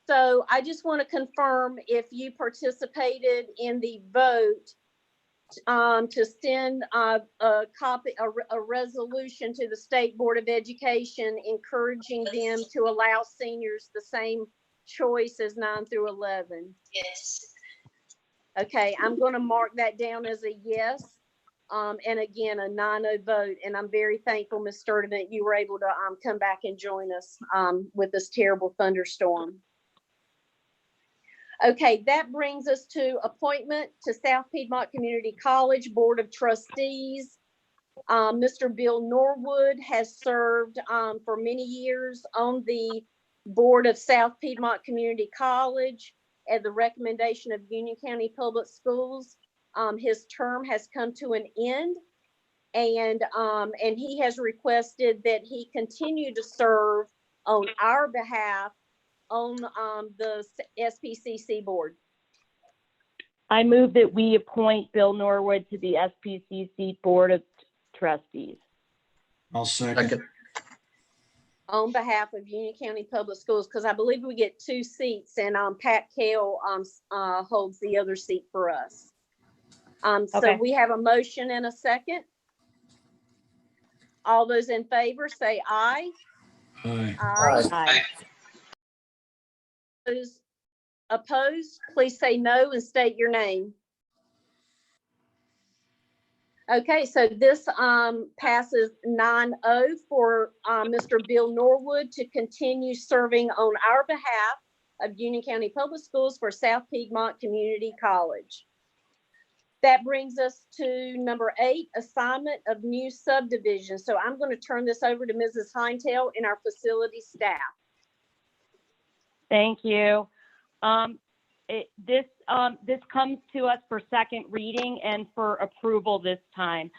So I just want to confirm if you participated in the vote to send a resolution to the State Board of Education encouraging them to allow seniors the same choice as 9 through 11. Yes. Okay, I'm going to mark that down as a yes. And again, a 9-0 vote. And I'm very thankful, Ms. Sturdivant, you were able to come back and join us with this terrible thunderstorm. Okay, that brings us to appointment to South Piedmont Community College Board of Trustees. Mr. Bill Norwood has served for many years on the board of South Piedmont Community College at the recommendation of Union County Public Schools. His term has come to an end, and he has requested that he continue to serve on our behalf on the SPCC board. I move that we appoint Bill Norwood to the SPCC Board of Trustees. I'll second. On behalf of Union County Public Schools, because I believe we get 2 seats, and Pat Kell holds the other seat for us. So Okay. we have a motion and a second. All those in favor say aye. Aye. Aye. Those opposed, please say no and state your name. Okay, so this passes 9-0 for Mr. Bill Norwood to continue serving on our behalf of Union County Public Schools for South Piedmont Community College. That brings us to number 8, assignment of new subdivision. So I'm going to turn this over to Mrs. Heintel and our facility staff. Thank you. This comes to us for second reading and for approval this time.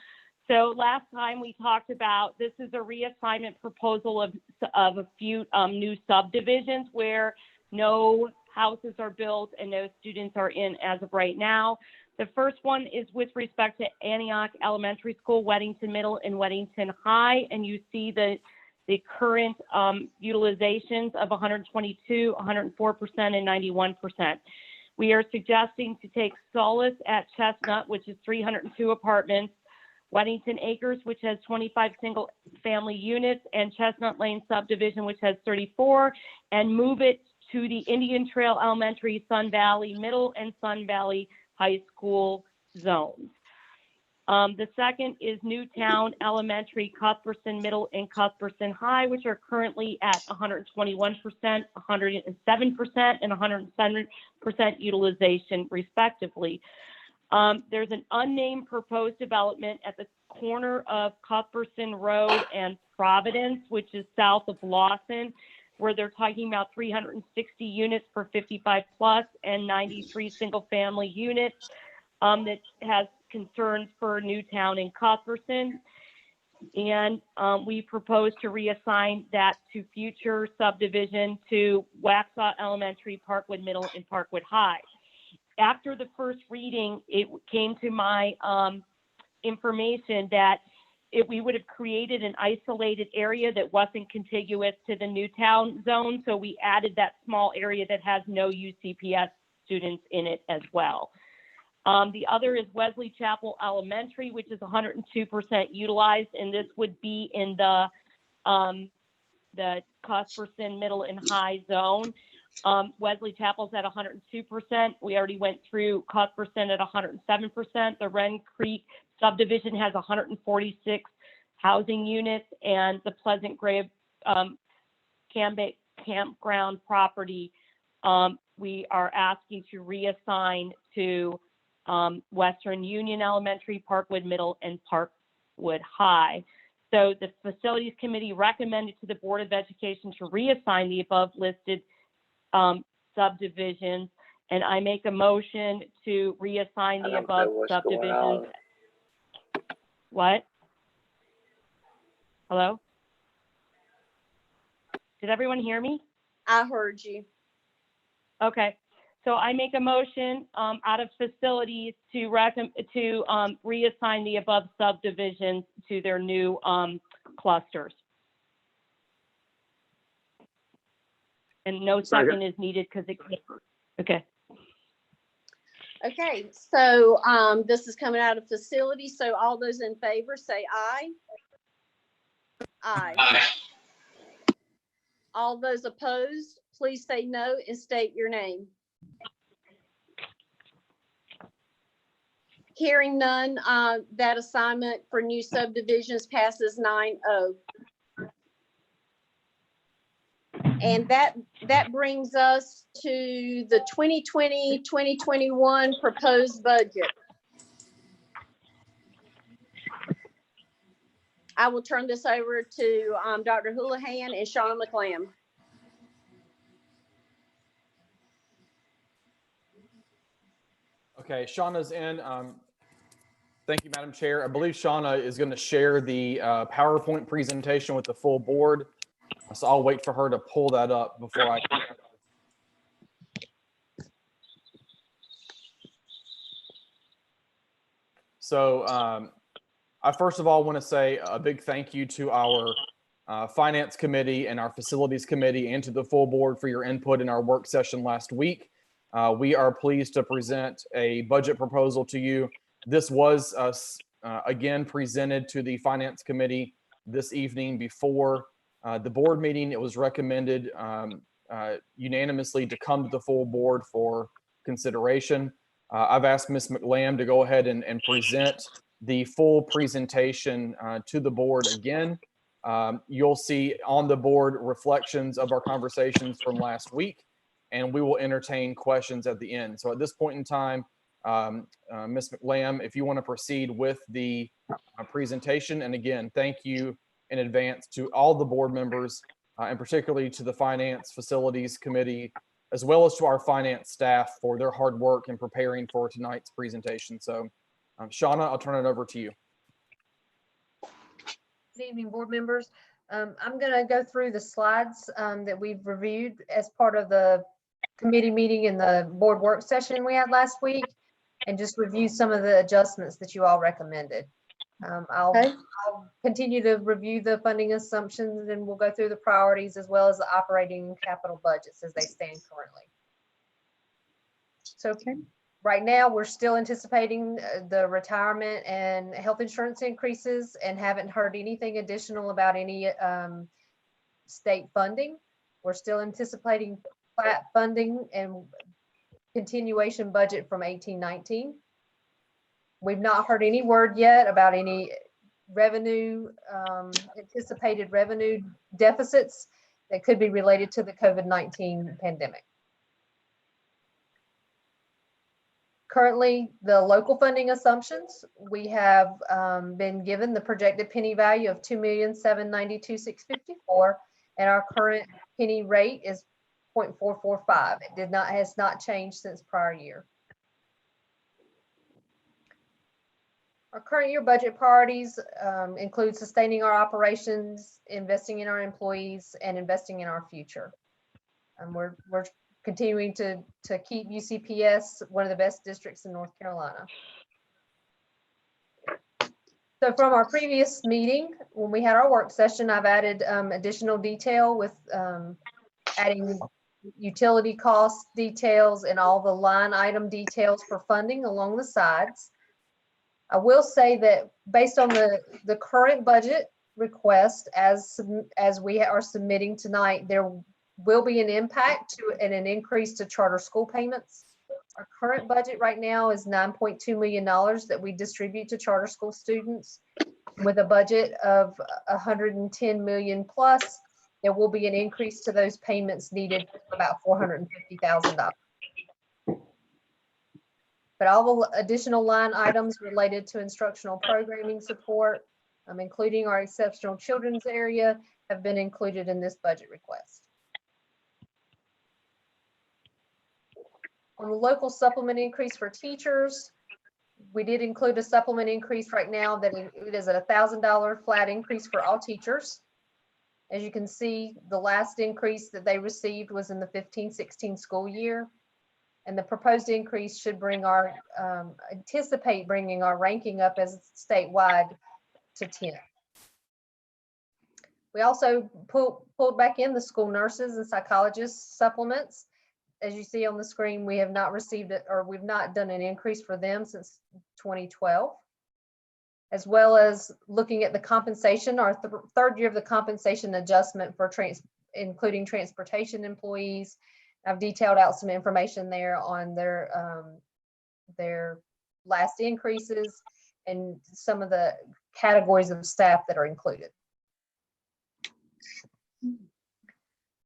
So last time we talked about, this is a reassignment proposal of a few new subdivisions where no houses are built and no students are in as of right now. The first one is with respect to Antioch Elementary School, Weddington Middle, and Weddington High, and you see the current utilizations of 122, 104%, and 91%. We are suggesting to take solace at Chestnut, which is 302 apartments, Weddington Acres, which has 25 single-family units, and Chestnut Lane Subdivision, which has 34, and move it to the Indian Trail Elementary, Sun Valley Middle, and Sun Valley High School zones. The second is Newtown Elementary, Cuthbertson Middle, and Cuthbertson High, which are currently at 121%, 107%, and 107% utilization, respectively. There's an unnamed proposed development at the corner of Cuthbertson Road and Providence, which is south of Lawson, where they're talking about 360 units for 55 plus and 93 single family units that has concerns for Newtown and Cuthbertson. And we propose to reassign that to future subdivision to Waxhaw Elementary, Parkwood Middle, and Parkwood High. After the first reading, it came to my information that we would have created an isolated area that wasn't contiguous to the Newtown zone. So we added that small area that has no UCPS students in it as well. The other is Wesley Chapel Elementary, which is 102% utilized, and this would be in the Cuthbertson Middle and High zone. Wesley Chapel's at 102%. We already went through Cuthbertson at 107%. The Wren Creek subdivision has 146 housing units, and the Pleasant Grove campground property, we are asking to reassign to Western Union Elementary, Parkwood Middle, and Parkwood High. So the Facilities Committee recommended to the Board of Education to reassign the above listed subdivisions, and I make a motion to reassign the above subdivisions. What? Hello? Did everyone hear me? I heard you. Okay. So I make a motion out of facilities to reassign the above subdivisions to their new clusters. And no second is needed because it can't. Okay. Okay, so this is coming out of facilities. So all those in favor say aye. Aye. Aye. All those opposed, please say no and state your name. Hearing none, that assignment for new subdivisions passes 9-0. And that brings us to the 2020-2021 proposed budget. I will turn this over to Dr. Houlihan and Shauna McClam. Okay, Shauna's in. Thank you, Madam Chair. I believe Shauna is going to share the PowerPoint presentation with the full board. So I'll wait for her to pull that up before I. So I first of all want to say a big thank you to our Finance Committee and our Facilities Committee and to the full board for your input in our work session last week. We are pleased to present a budget proposal to you. This was again presented to the Finance Committee this evening before the board meeting. It was recommended unanimously to come to the full board for consideration. I've asked Ms. McLam to go ahead and present the full presentation to the board again. You'll see on the board reflections of our conversations from last week. and we will entertain questions at the end. So at this point in time, Ms. Lamb, if you want to proceed with the presentation, and again, thank you in advance to all the board members, and particularly to the Finance Facilities Committee, as well as to our finance staff for their hard work in preparing for tonight's presentation. So, Shauna, I'll turn it over to you. Good evening, board members. I'm going to go through the slides that we've reviewed as part of the committee meeting and the board work session we had last week, and just review some of the adjustments that you all recommended. I'll continue to review the funding assumptions, and we'll go through the priorities as well as the operating capital budgets as they stand currently. So right now, we're still anticipating the retirement and health insurance increases, and haven't heard anything additional about any state funding. We're still anticipating flat funding and continuation budget from 18-19. We've not heard any word yet about any revenue, anticipated revenue deficits that could be related to the COVID-19 pandemic. Currently, the local funding assumptions, we have been given the projected penny value of $2,792,654, and our current penny rate is 0.445. It has not changed since prior year. Our current year budget priorities include sustaining our operations, investing in our employees, and investing in our future. We're continuing to keep UCPS one of the best districts in North Carolina. So from our previous meeting, when we had our work session, I've added additional detail with adding utility cost details and all the line item details for funding along the sides. I will say that based on the current budget request as we are submitting tonight, there will be an impact to and an increase to charter school payments. Our current budget right now is $9.2 million that we distribute to charter school students. With a budget of 110 million plus, there will be an increase to those payments needed of about $450,000. But all the additional line items related to instructional programming support, including our exceptional children's area, have been included in this budget request. On the local supplement increase for teachers, we did include a supplement increase right now that it is a $1,000 flat increase for all teachers. As you can see, the last increase that they received was in the 15-16 school year. And the proposed increase should bring our, anticipate bringing our ranking up as statewide to 10. We also pulled back in the school nurses and psychologists supplements. As you see on the screen, we have not received it, or we've not done an increase for them since 2012. As well as looking at the compensation, our third year of the compensation adjustment for including transportation employees. I've detailed out some information there on their last increases and some of the categories of staff that are included.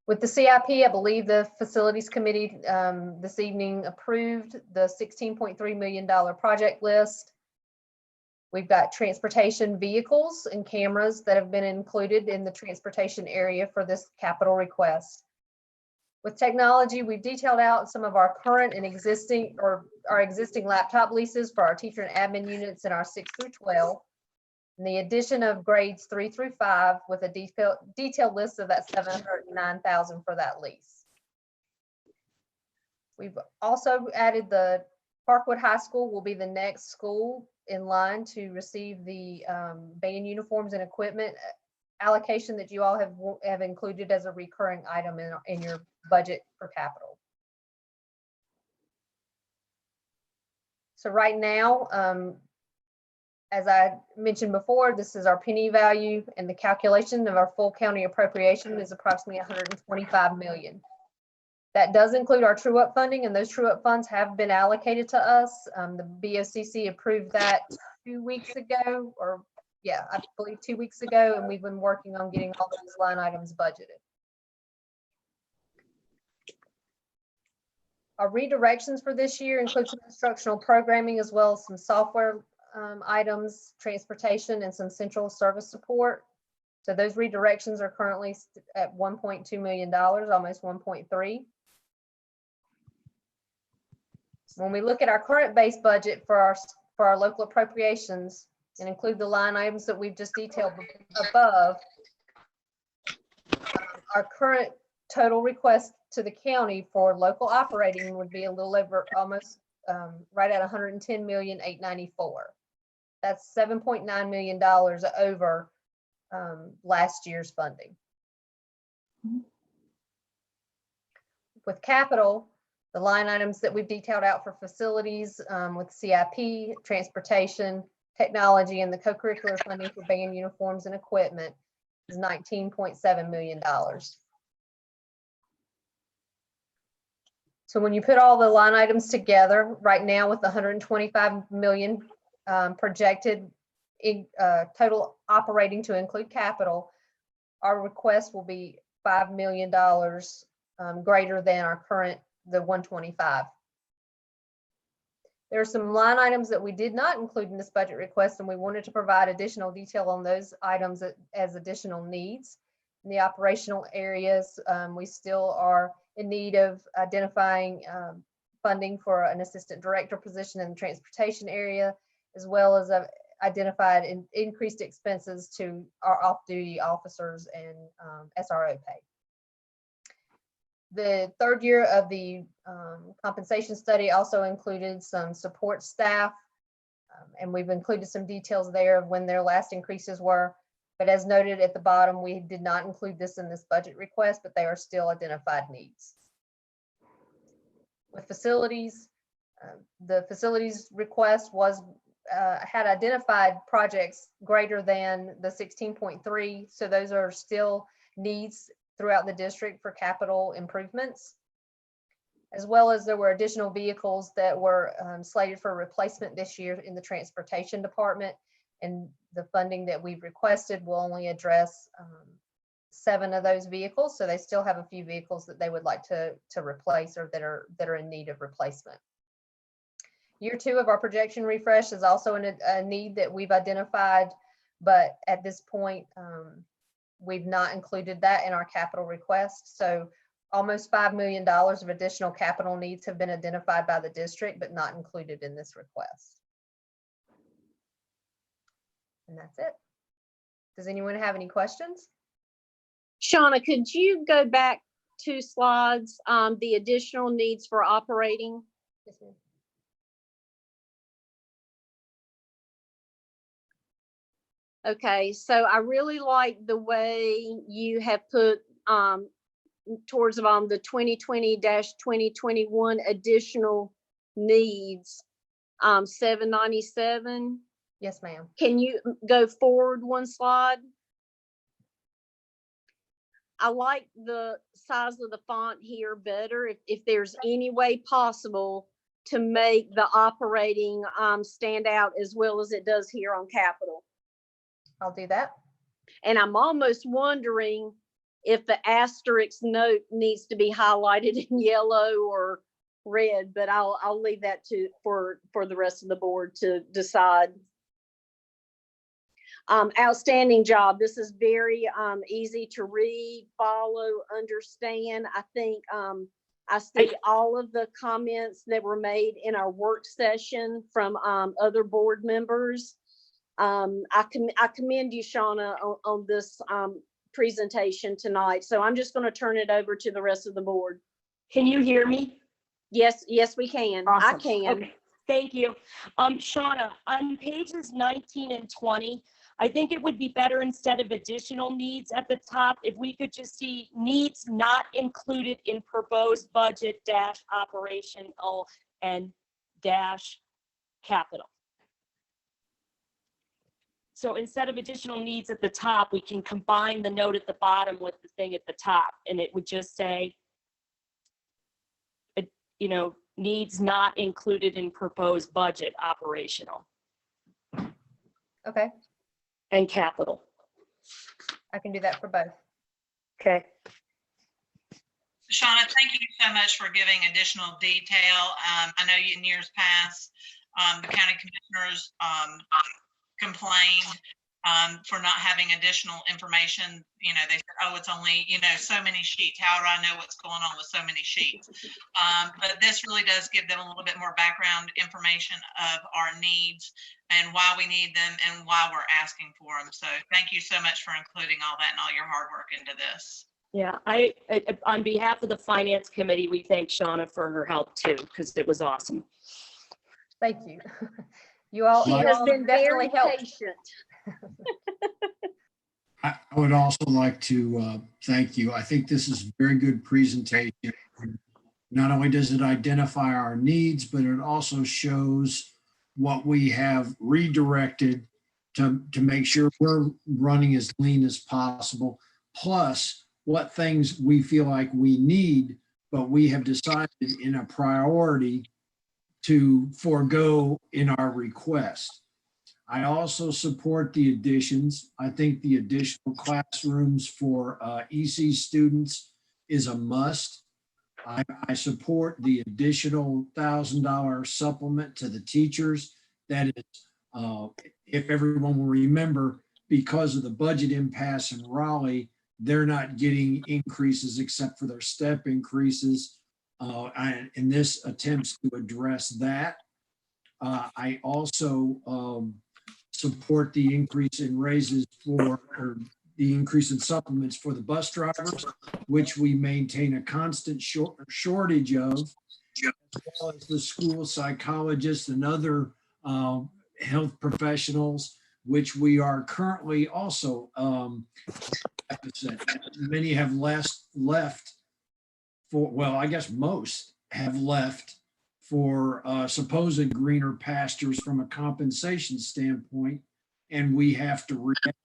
With the CIP, I believe the Facilities Committee this evening approved the $16.3 million project list. We've got transportation vehicles and cameras that have been included in the transportation area for this capital request. With technology, we've detailed out some of our current and existing, or our existing laptop leases for our teacher and admin units in our 6 through 12. And the addition of grades 3 through 5 with a detailed list of that $709,000 for that lease. We've also added the Parkwood High School will be the next school in line to receive the band uniforms and equipment allocation that you all have included as a recurring item in your budget for capital. So right now, as I mentioned before, this is our penny value, and the calculation of our full county appropriation is approximately $125 million. That does include our true-up funding, and those true-up funds have been allocated to us. The BOCC approved that 2 weeks ago, or yeah, I believe 2 weeks ago, and we've been working on getting all those line items budgeted. Our redirections for this year include some instructional programming as well as some software items, transportation, and some central service support. So those redirections are currently at $1.2 million, almost 1.3. When we look at our current base budget for our local appropriations and include the line items that we've just detailed above, our current total request to the county for local operating would be a little over almost right at $110,894,000. That's $7.9 million over last year's funding. With capital, the line items that we've detailed out for facilities with CIP, transportation, technology, and the co-curricular funding for band uniforms and equipment is $19.7 million. So when you put all the line items together, right now with the 125 million projected in total operating to include capital, our request will be $5 million greater than our current, the 125. There are some line items that we did not include in this budget request, and we wanted to provide additional detail on those items as additional needs. In the operational areas, we still are in need of identifying funding for an assistant director position in the transportation area, as well as identified increased expenses to our off-duty officers and SRO pay. The third year of the compensation study also included some support staff, and we've included some details there of when their last increases were. But as noted at the bottom, we did not include this in this budget request, but they are still identified needs. With facilities, the facilities request was had identified projects greater than the 16.3, so those are still needs throughout the district for capital improvements, as well as there were additional vehicles that were slated for replacement this year in the transportation department, and the funding that we've requested will only address 7 of those vehicles, so they still have a few vehicles that they would like to replace or that are in need of replacement. Year 2 of our projection refresh is also a need that we've identified, but at this point, we've not included that in our capital request. So almost $5 million of additional capital needs have been identified by the district, but not included in this request. And that's it. Does anyone have any questions? Shauna, could you go back 2 slides, the additional needs for operating? Yes, ma'am. Okay, so I really like the way you have put towards the 2020-2021 additional needs, 797. Yes, ma'am. Can you go forward 1 slide? I like the size of the font here better. If there's any way possible to make the operating stand out as well as it does here on Capitol. I'll do that. And I'm almost wondering if the asterisk note needs to be highlighted in yellow or red, but I'll leave that for the rest of the board to decide. Outstanding job. This is very easy to read, follow, understand. I think I see all of the comments that were made in our work session from other board members. I commend you, Shauna, on this presentation tonight. So I'm just going to turn it over to the rest of the board. Can you hear me? Yes, we can. Awesome. I can. Okay. Thank you. Shauna, on pages 19 and 20, I think it would be better instead of additional needs at the top, if we could just see needs not included in proposed budget dash operational and dash capital. So instead of additional needs at the top, we can combine the note at the bottom with the thing at the top, and it would just say, you know, needs not included in proposed budget operational. Okay. And capital. I can do that for both. Okay. Shauna, thank you so much for giving additional detail. I know in years past, the county commissioners complained for not having additional information. You know, they said, oh, it's only, so many sheets. How do I know what's going on with so many sheets? But this really does give them a little bit more background information of our needs and why we need them and why we're asking for them. So thank you so much for including all that and all your hard work into this. Yeah, I on behalf of the finance committee, we thank Shauna for her help too, because it was awesome. Thank you. You all, She you has all been definitely very helped. patient. I would also like to thank you. I think this is a very good presentation. Not only does it identify our needs, but it also shows what we have redirected to make sure we're running as lean as possible, plus what things we feel like we need, but we have decided in a priority to forego in our request. I also support the additions. I think the additional classrooms for EC students is a must. I support the additional $1,000 supplement to the teachers. That is, if everyone will remember, because of the budget impasse in Raleigh, they're not getting increases except for their step increases. And this attempts to address that. I also support the increase in raises or the increase in supplements for the bus drivers, which we maintain a constant shortage of, as well as the school psychologists and other health professionals, which we are currently also, many have left for, well, I guess most have left for supposed greener pastures from a compensation standpoint, and we have to react.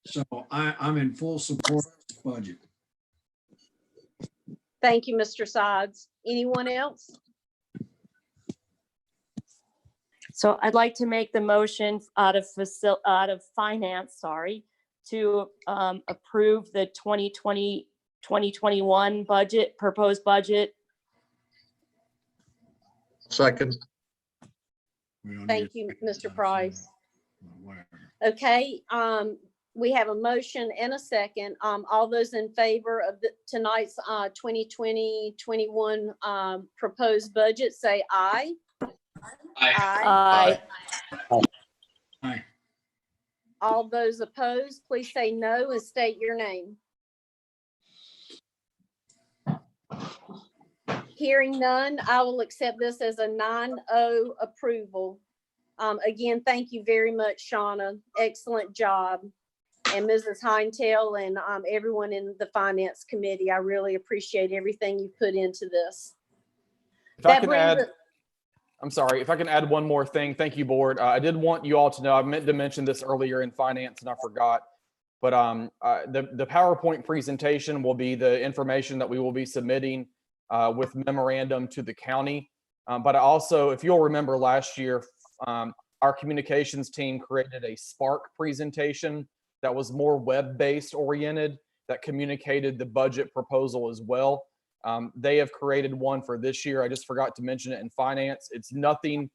So I'm in full support of this budget. Thank you, Mr. Sides. Anyone else? So I'd like to make the motion out of finance, to approve the 2020-2021 budget, proposed budget. Second. Thank you, Mr. Price. Okay, we have a motion and a second. All those in favor of tonight's 2020-21 proposed budget, say aye. Aye. Aye. All those opposed, please say no and state your name. Hearing none, I will accept this as a 9-0 approval. Again, thank you very much, Shauna. Excellent job. And Mrs. Heintel and everyone in the finance committee, I really appreciate everything you put into this. If I can add, I'm sorry, if I can add one more thing. Thank you, board. I did want you all to know, I meant to mention this earlier in finance and I forgot, but the PowerPoint presentation will be the information that we will be submitting with memorandum to the county. But also, if you'll remember last year, our communications team created a Spark presentation that was more web-based oriented, that communicated the budget proposal as well. They have created one for this year. I just forgot to mention it in finance. It's nothing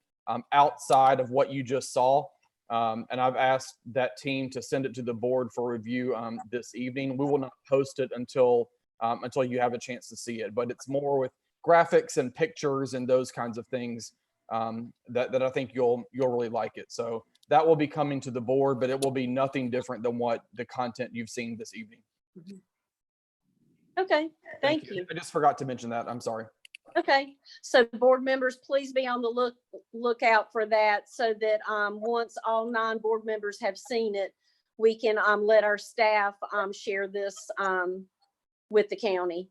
outside of what you just saw. And I've asked that team to send it to the board for review this evening. We will not post it until you have a chance to see it, but it's more with graphics and pictures and those kinds of things that I think you'll really like it. So that will be coming to the board, but it will be nothing different than what the content you've seen this evening. Okay, thank you. I just forgot to mention that. I'm sorry. Okay, so board members, please be on the lookout for that so that once all 9 board members have seen it, we can let our staff share this with the county.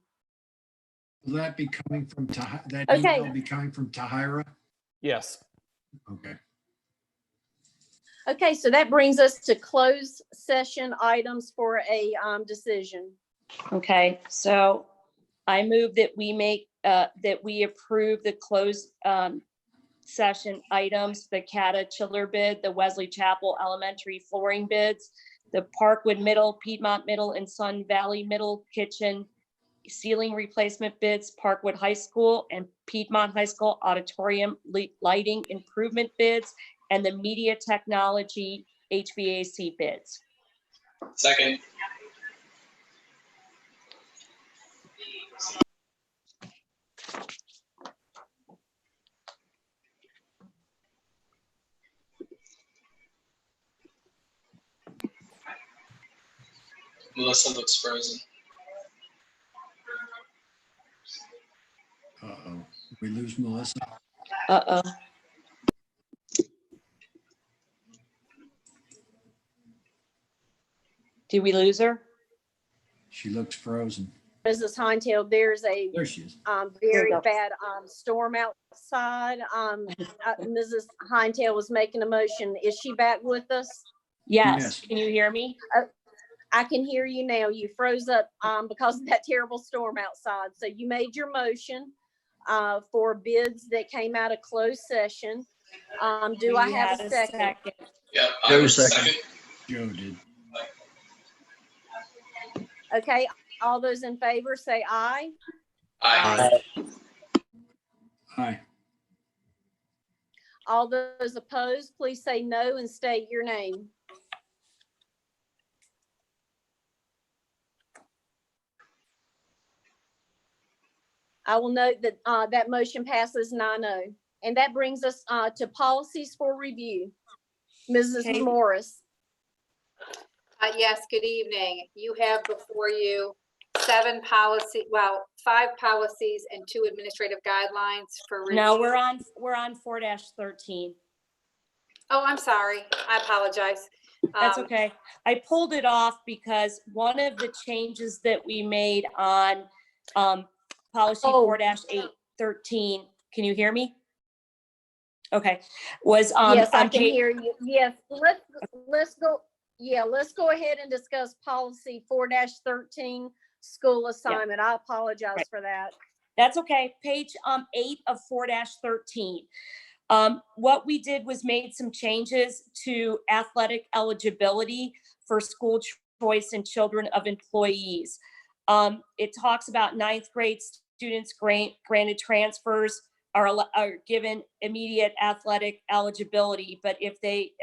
Will that be coming from that Okay. email be coming from Tahira? Yes. Okay. Okay, so that brings us to closed session items for a decision. Okay, so I move that we approve the closed session items, the CATA chiller bid, the Wesley Chapel Elementary flooring bids, the Parkwood Middle, Piedmont Middle, and Sun Valley Middle kitchen ceiling replacement bids, Parkwood High School and Piedmont High School auditorium lighting improvement bids, and the media technology HVAC bids. Second. Melissa looks frozen. Uh-oh. We lose Melissa. Uh-oh. Did we lose her? She looks frozen. Mrs. Hightail, there's a There she is. very go. bad storm outside. Mrs. Hightail was making a motion. Is she back with us? Yes. Yes. Can you hear me? I can hear you now. You froze up because of that terrible storm outside. So you made your motion for bids that came out of closed session. Do I We have had a second? Yep. Joe second. Joe did. Okay, all those in favor say aye. Aye. Aye. All those opposed, please say no and state your name. I will note that that motion passes 9-0. And that brings us to policies for review. Mrs. Okay. Morris. Yes, good evening. You have before you 5 policies and 2 administrative guidelines for review. No, we're on 4-13. Oh, I'm sorry. I apologize. That's okay. I pulled it off because one of the changes that we made on policy 4-813, can you hear me? Okay, was Yes, I on can page, hear you. Yes, let's go. Yeah, let's go ahead and discuss policy 4-13, school assignment. I apologize Right. for that. that's okay, page 8 of 4-13. What we did was made some changes to athletic eligibility for school choice and children of employees. It talks about 9th grade students granted transfers are given immediate athletic eligibility, but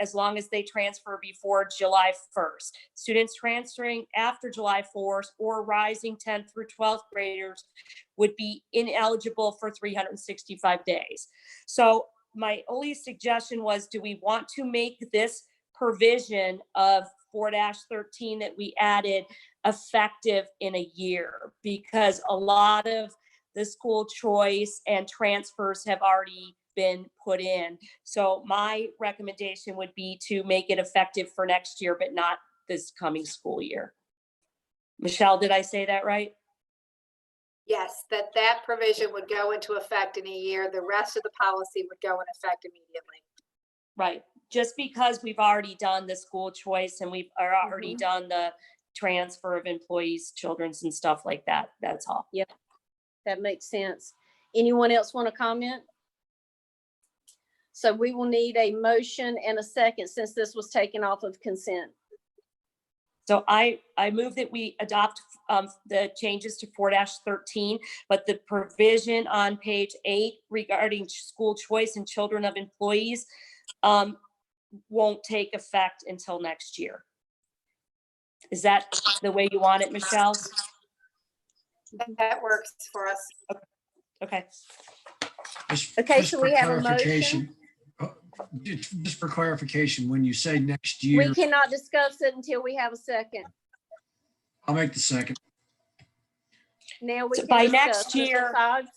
as long as they transfer before July 1st. Students transferring after July 4th or rising 10th through 12th graders would be ineligible for 365 days. So my only suggestion was, do we want to make this provision of 4-13 that we added effective in a year? Because a lot of the school choice and transfers have already been put in. So my recommendation would be to make it effective for next year, but not this coming school year. Michelle, did I say that right? Yes, that provision would go into effect in a year. The rest of the policy would go in effect immediately. Right. Just because we've already done the school choice and we've already done the transfer of employees, children's and stuff like that. That's all. Yep, that makes sense. Anyone else want to comment? So we will need a motion and a second since this was taken off of consent. So I move that we adopt the changes to 4-13, but the provision on page 8 regarding school choice and children of employees won't take effect until next year. Is that the way you want it, Michelle? That works for us. Okay. Okay, so we have a motion. Just for clarification, when you say next year, We cannot discuss it until we have a second. I'll make the second. Now we So can by discuss. next Mr. year- Soggs?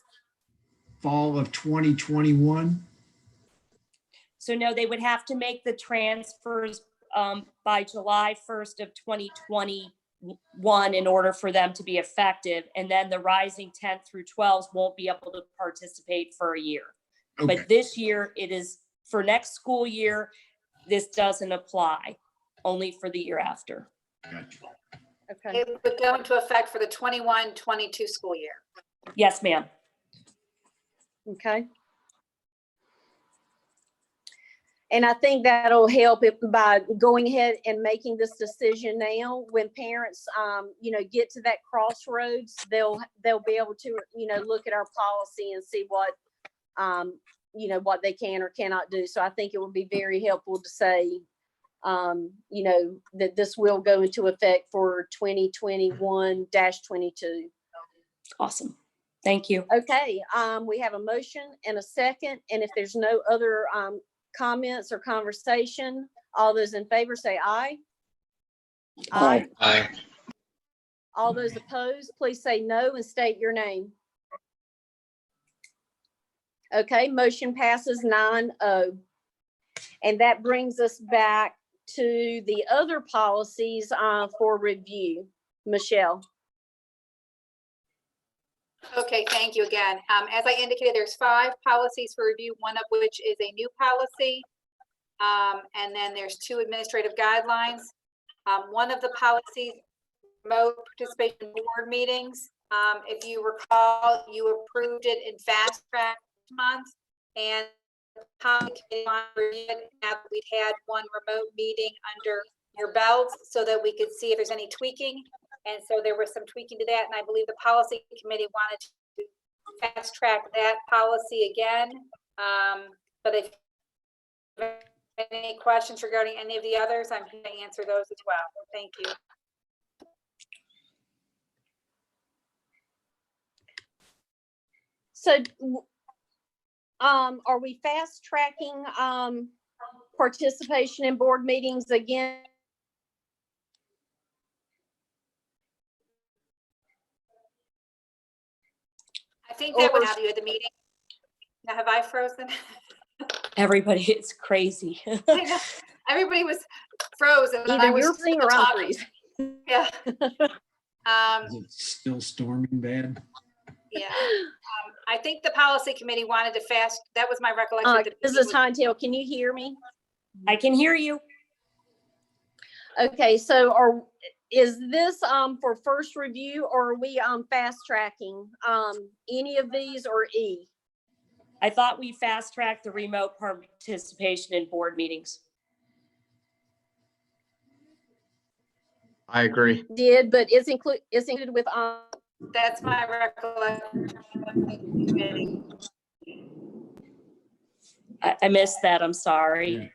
Fall of 2021. So no, they would have to make the transfers by July 1st of 2021 in order for them to be effective. And then the rising 10th through 12s won't be able to participate for a year. Okay. But this year it is, for next school year, this doesn't apply, only for the year after. Gotcha. Okay, It would go into effect for the 21-22 school year. Yes, ma'am. okay. And I think that'll help it by going ahead and making this decision now. When parents, get to that crossroads, they'll be able to, look at our policy and see what, what they can or cannot do. So I think it would be very helpful to say, that this will go into effect for 2021-22. Awesome. Thank you. Okay, we have a motion and a second, and if there's no other comments or conversation, all those in favor say aye. Aye. Aye. All those opposed, please say no and state your name. Okay, motion passes 9-0. And that brings us back to the other policies for review. Michelle. Okay, thank you again. As I indicated, there's 5 policies for review, one of which is a new policy. And then there's 2 administrative guidelines. One of the policies, remote participation in board meetings. If you recall, you approved it in fast track month, and now that we'd had one remote meeting under your belts so that we could see if there's any tweaking. And so there was some tweaking to that, and I believe the policy committee wanted to fast track that policy again. But if you have any questions regarding any of the others, I'm here to answer those as well. Thank you. So, are we fast tracking participation in board meetings again? I think that would have you at the meeting. Now, have I frozen? Everybody, it's crazy. Everybody was frozen. Either you're freezing or I'm freezing. Yeah. Is it still storming bad? Yeah. I think the policy committee wanted to fast. That was my recollection. This is Hightail. Can you hear me? I can hear you. Okay, so is this for first review, or are we fast tracking any of these, or E? I thought we fast tracked the remote participation in board meetings. I agree. Did, but it's included with That's my recollection. I missed that. I'm sorry.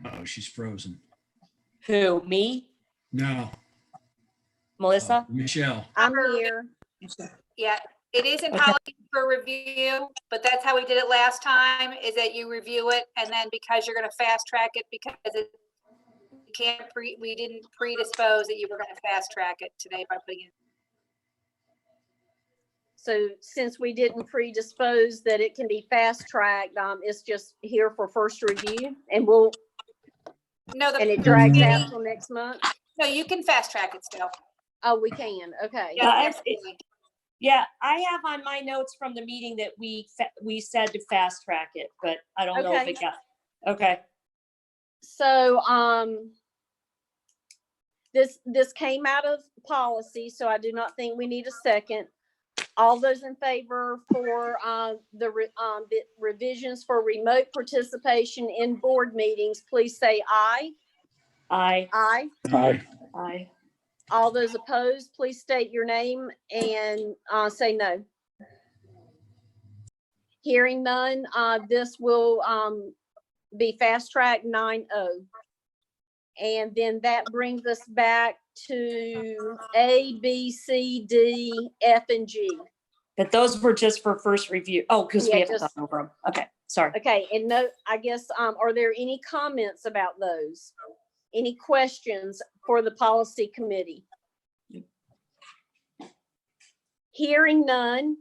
Oh, she's frozen. Who, me? No, Melissa? Michelle. I'm here. Yeah, it is in policy for review, but that's how we did it last time, is that you review it, and then because you're gonna fast track it, because we didn't predispose that you were gonna fast track it today by putting it. So since we didn't predispose that it can be fast tracked, it's just here for first review, and and it drags out till next month. No, you can fast track it still. Oh, we can. Okay. Yes, Yeah, I have on my notes from the meeting that we said to fast track it, but I don't know if it got, okay. So, this came out of policy, so I do not think we need a second. All those in favor for the revisions for remote participation in board meetings, please say aye. Aye. Aye. Aye. Aye. All those opposed, please state your name and say no. Hearing none, this will be fast track 9-0. And then that brings us back to A, B, C, D, F, and G. But those were just for first review. Oh, because we Yeah, haven't gone over them. Okay, sorry. Okay, and no, I guess, are there any comments about those? Any questions for the policy committee? Hearing none,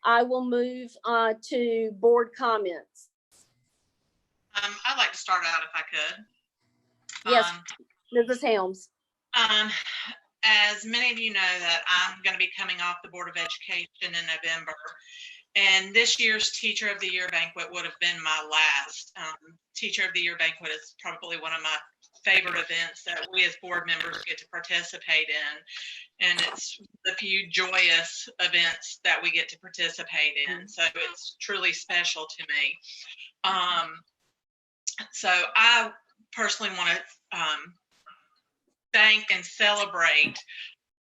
I will move to board comments. I'd like to start out if I could. Yes, Mrs. Helms. As many of you know, that I'm going to be coming off the Board of Education in November, and this year's Teacher of the Year banquet would have been my last. Teacher of the Year banquet is probably one of my favorite events that we as board members get to participate in. And it's the few joyous events that we get to participate in. So it's truly special to me. So I personally want to thank and celebrate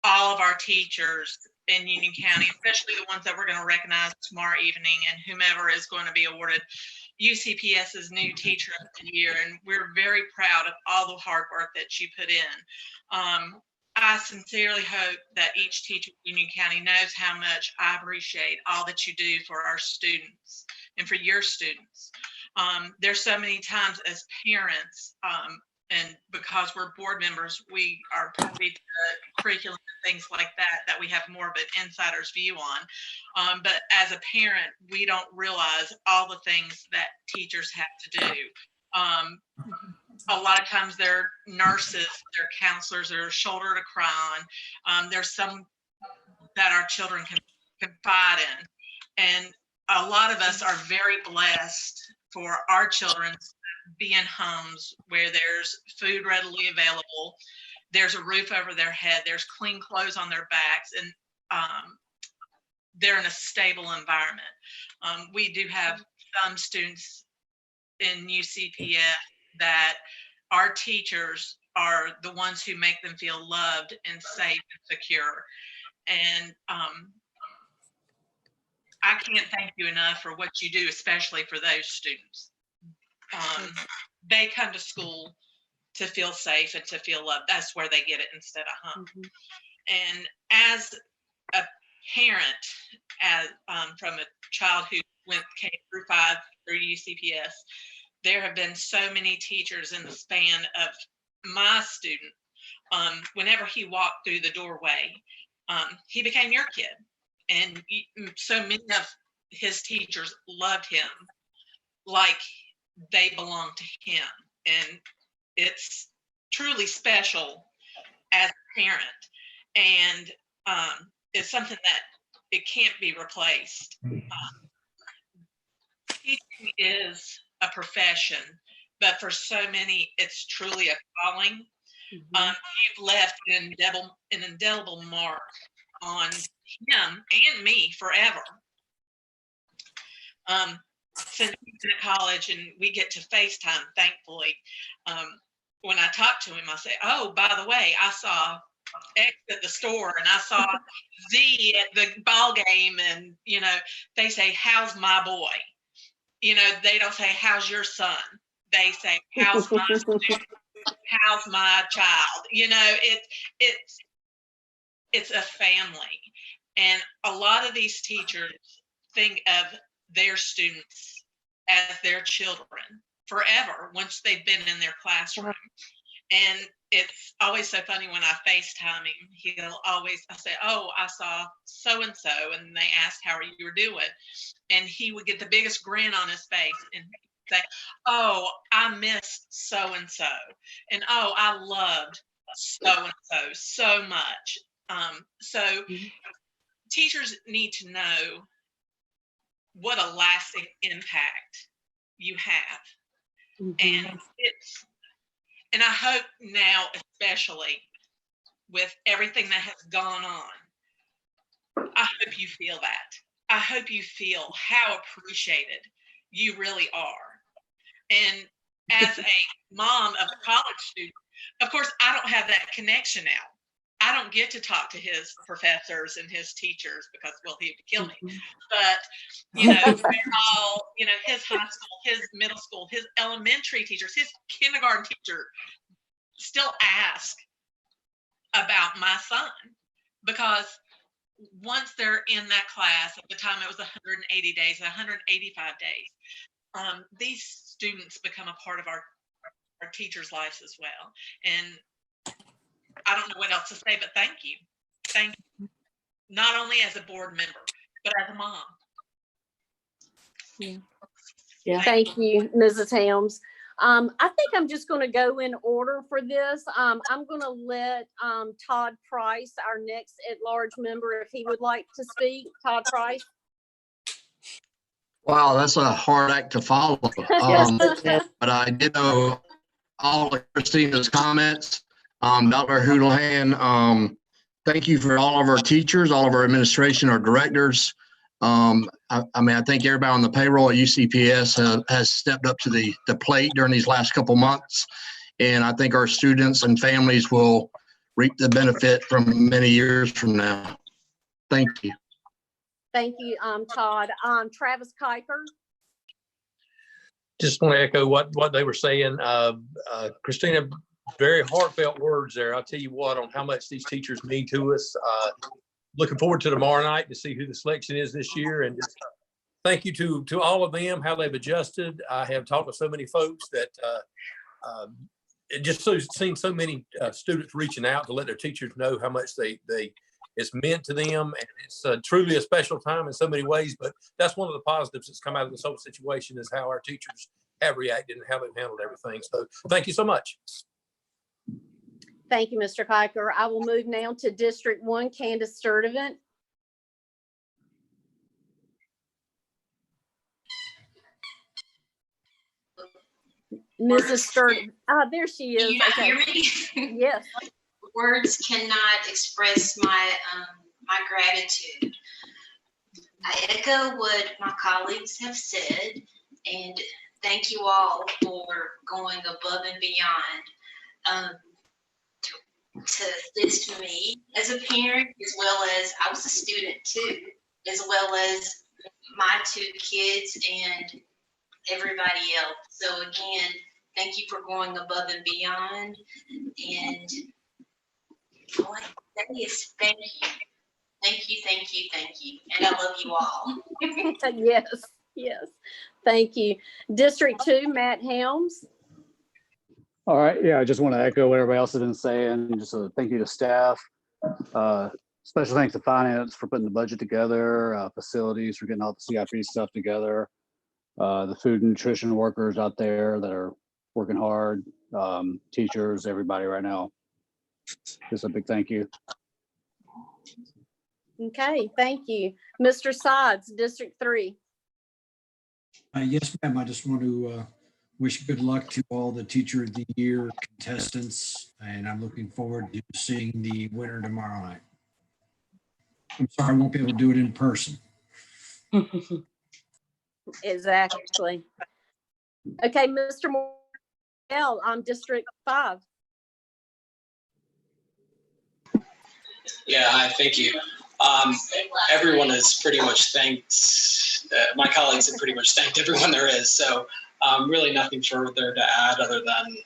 all of our teachers in Union County, especially the ones that we're going to recognize tomorrow evening, and whomever is going to be awarded UCPS's new Teacher of the Year. And we're very proud of all the hard work that you put in. I sincerely hope that each teacher in Union County knows how much I appreciate all that you do for our students and for your students. There's so many times as parents, and because we're board members, we are privy to curriculum and things like that, that we have more of an insider's view on. But as a parent, we don't realize all the things that teachers have to do. A lot of times they're nurses, they're counselors, they're a shoulder to cry on. There's some that our children can confide in. And a lot of us are very blessed for our children to be in homes where there's food readily available, there's a roof over their head, there's clean clothes on their backs, and they're in a stable environment. We do have some students in UCPS that our teachers are the ones who make them feel loved and safe and secure. And I can't thank you enough for what you do, especially for those students. They come to school to feel safe and to feel loved. That's where they get it instead of home. And as a parent, as from a child who went K-5 through UCPS, there have been so many teachers in the span of my student. Whenever he walked through the doorway, he became your kid. And so many of his teachers loved him like they belong to him. And it's truly special as a parent. And it's something that it can't be replaced. Teaching is a profession, but for so many, it's truly a calling. You've left an indelible mark on him and me forever. Since he's in college and we get to FaceTime, thankfully, when I talk to him, I say, oh, by the way, I saw X at the store and I saw Z at the ball game. And, you know, they say, how's my boy? You know, they don't say, how's your son? They say, how's my student? How's my child? You know, it's a family. And a lot of these teachers think of their students as their children forever once they've been in their classroom. And it's always so funny when I FaceTime him, I say, oh, I saw so-and-so, and they asked how you were doing. And he would get the biggest grin on his face and say, oh, I missed so-and-so. And oh, I loved so-and-so so much. So teachers need to know what a lasting impact you have. And I hope now, especially with everything that has gone on, I hope you feel that. I hope you feel how appreciated you really are. And as a mom of a college student, of course, I don't have that connection now. I don't get to talk to his professors and his teachers because, well, he would kill me. But, you know, they're all, you know, his high school, his middle school, his elementary teachers, his kindergarten teacher still ask about my son, because once they're in that class, at the time it was 180 days, 185 days, these students become a part of our teachers' lives as well. And I don't know what else to say, but thank you. Thank you. Not only as a board member, but as a mom. Yeah. Thank you, Mrs. Helms. I think I'm just going to go in order for this. I'm going to let Todd Price, our next at-large member, if he would like to speak. Todd Price. Wow, that's a hard act to follow. But I did know all of Christina's comments. Dr. Houlihan, thank you for all of our teachers, all of our administration, our directors. I mean, I think everybody on the payroll at UCPS has stepped up to the plate during these last couple months. And I think our students and families will reap the benefit from many years from now. Thank you. Thank you, Todd. Travis Kuiper. Just want to echo what they were saying. Christina, very heartfelt words there. I'll tell you what, on how much these teachers mean to us. Looking forward to tomorrow night to see who the selection is this year. And just thank you to all of them, how they've adjusted. I have talked to so many folks that it just seen so many students reaching out to let their teachers know how much it's meant to them. And it's truly a special time in so many ways, but that's one of the positives that's come out of this whole situation is how our teachers have reacted and how they've handled everything. So thank you so much. Thank you, Mr. Kuiper. I will move now to District 1, Candace Sturdivant. Mrs. Sturdivant. There she is. Can you not Okay. hear me? Yes. Words cannot express my my gratitude. I echo what my colleagues have said, and thank you all for going above and beyond to assist me as a parent, as well as I was a student too, as well as my 2 kids and everybody else. So again, thank you for going above and beyond. And all I can say is thank you. Thank you, thank you, thank you. And I love you all. Yes, yes. Thank you. District 2, Matt Helms. All right. Yeah, I just want to echo what everybody else has been saying. Just a thank you to staff. Special thanks to finance for putting the budget together, facilities for getting all the CIP stuff together, the food and nutrition workers out there that are working hard, teachers, everybody right now. Just a big thank you. Okay, thank you. Mr. Sides, District 3. Yes, ma'am. I just want to wish good luck to all the Teacher of the Year contestants, and I'm looking forward to seeing the winner tomorrow night. I'm sorry I won't be able to do it in person. Exactly. Okay, Mr. Morrell, District 5. Yeah, hi, thank you. Everyone has pretty much thanked, my colleagues have pretty much thanked everyone there is. So really nothing further to add other than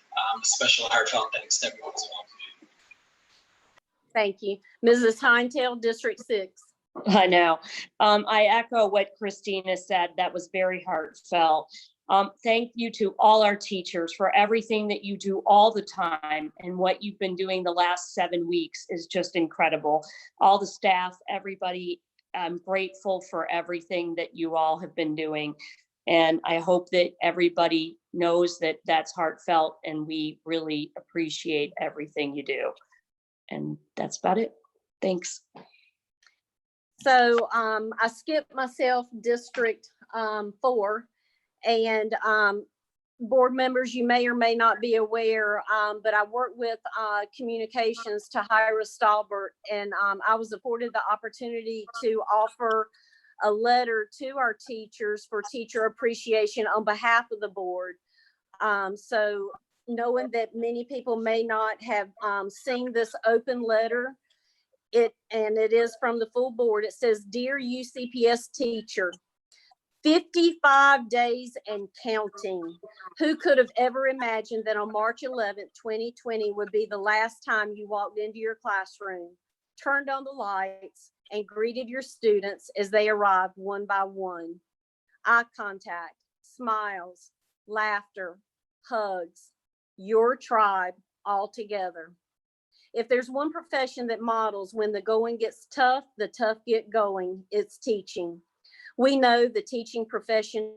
special heartfelt thanks to everyone as well. Thank you. Mrs. Hinetail, District 6. I know. I echo what Christina said. That was very heartfelt. Thank you to all our teachers for everything that you do all the time, and what you've been doing the last 7 weeks is just incredible. All the staff, everybody, I'm grateful for everything that you all have been doing. And I hope that everybody knows that that's heartfelt, and we really appreciate everything you do. And that's about it. Thanks. So I skipped myself, District 4. And board members, you may or may not be aware, but I work with communications to Hyra Stalbert, and I was afforded the opportunity to offer a letter to our teachers for teacher appreciation on behalf of the board. So knowing that many people may not have seen this open letter, it is from the full board. It says, "Dear UCPS teacher, 55 days and counting. Who could have ever imagined that on March 11th, 2020 would be the last time you walked into your classroom, turned on the lights, and greeted your students as they arrived one by one. Eye contact, smiles, laughter, hugs, your tribe all together. If there's one profession that models when the going gets tough, the tough get going, it's teaching. We know the teaching profession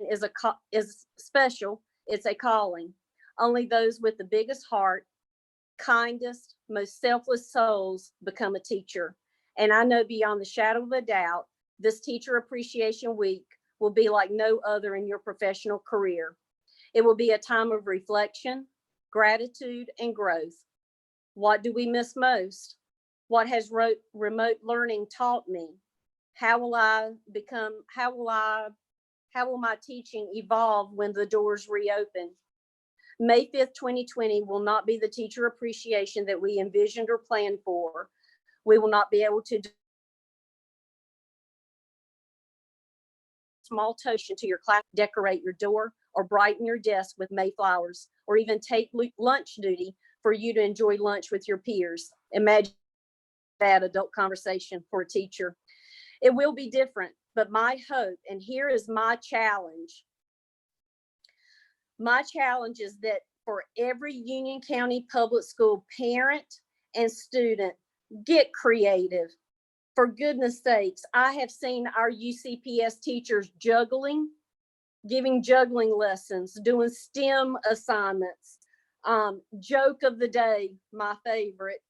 is special. It's a calling. Only those with the biggest heart, kindest, most selfless souls become a teacher. And I know beyond the shadow of a doubt, this Teacher Appreciation Week will be like no other in your professional career. It will be a time of reflection, gratitude, and growth. What do we miss most? What has remote learning taught me? How will my teaching evolve when the doors reopen? May 5th, 2020 will not be the teacher appreciation that we envisioned or planned for. We will not be able to do small token to your class, decorate your door, or brighten your desk with Mayflowers, or even take lunch duty for you to enjoy lunch with your peers. Imagine that adult conversation for a teacher. It will be different, but my hope, and here is my challenge. My challenge is that for every Union County Public School parent and student, get creative. For goodness sakes, I have seen our UCPS teachers juggling, giving juggling lessons, doing STEM assignments. Joke of the day, my favorite.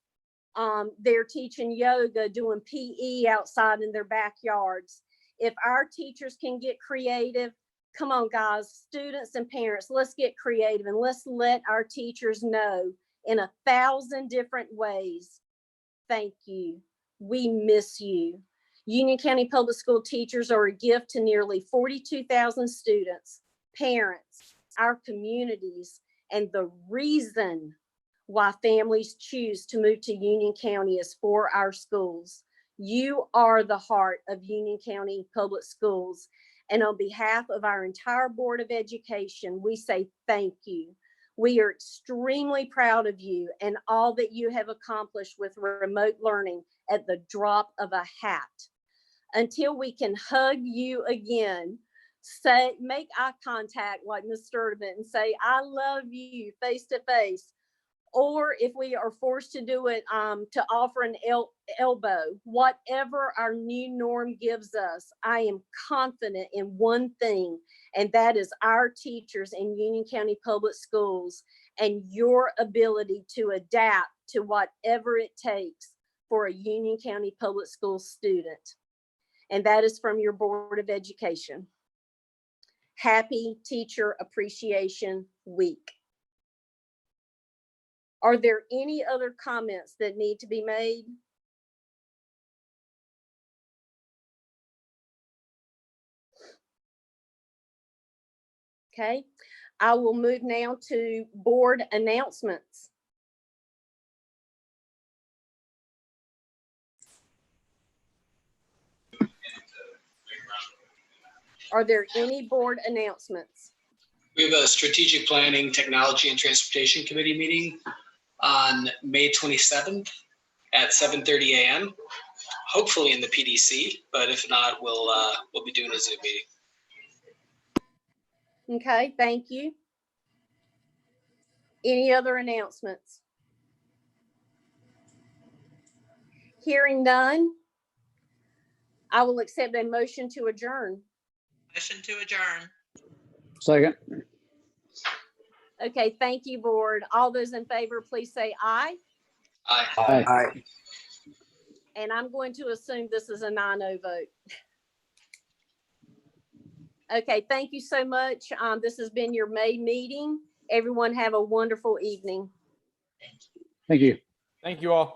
They're teaching yoga, doing PE outside in their backyards. If our teachers can get creative, come on, guys, students and parents, let's get creative and let's let our teachers know in 1,000 different ways. Thank you. We miss you. Union County Public School teachers are a gift to nearly 42,000 students, parents, our communities, and the reason why families choose to move to Union County is for our schools. You are the heart of Union County Public Schools. And on behalf of our entire Board of Education, we say thank you. We are extremely proud of you and all that you have accomplished with remote learning at the drop of a hat. Until we can hug you again, make eye contact like Ms. Sturdivant and say, I love you face to face. Or if we are forced to do it, to offer an elbow, whatever our new norm gives us, I am confident in one thing, and that is our teachers in Union County Public Schools and your ability to adapt to whatever it takes for a Union County Public School student. And that is from your Board of Education. Happy Teacher Appreciation Week. Are there any other comments that need to be made? Okay, I will move now to board announcements. Are there any board announcements? We have a strategic planning, technology, and transportation committee meeting on May 27th at 7:30 a.m. Hopefully in the PDC, but if not, we'll be doing a Zoom meeting. Okay, thank you. Any other announcements? Hearing none, I will accept a motion to adjourn. Motion to adjourn. Second. Okay, thank you, board. All those in favor, please say aye. Aye. Aye. And I'm going to assume this is a 9-0 vote. Okay, thank you so much. This has been your May meeting. Everyone have a wonderful evening. Thank you. Thank you all.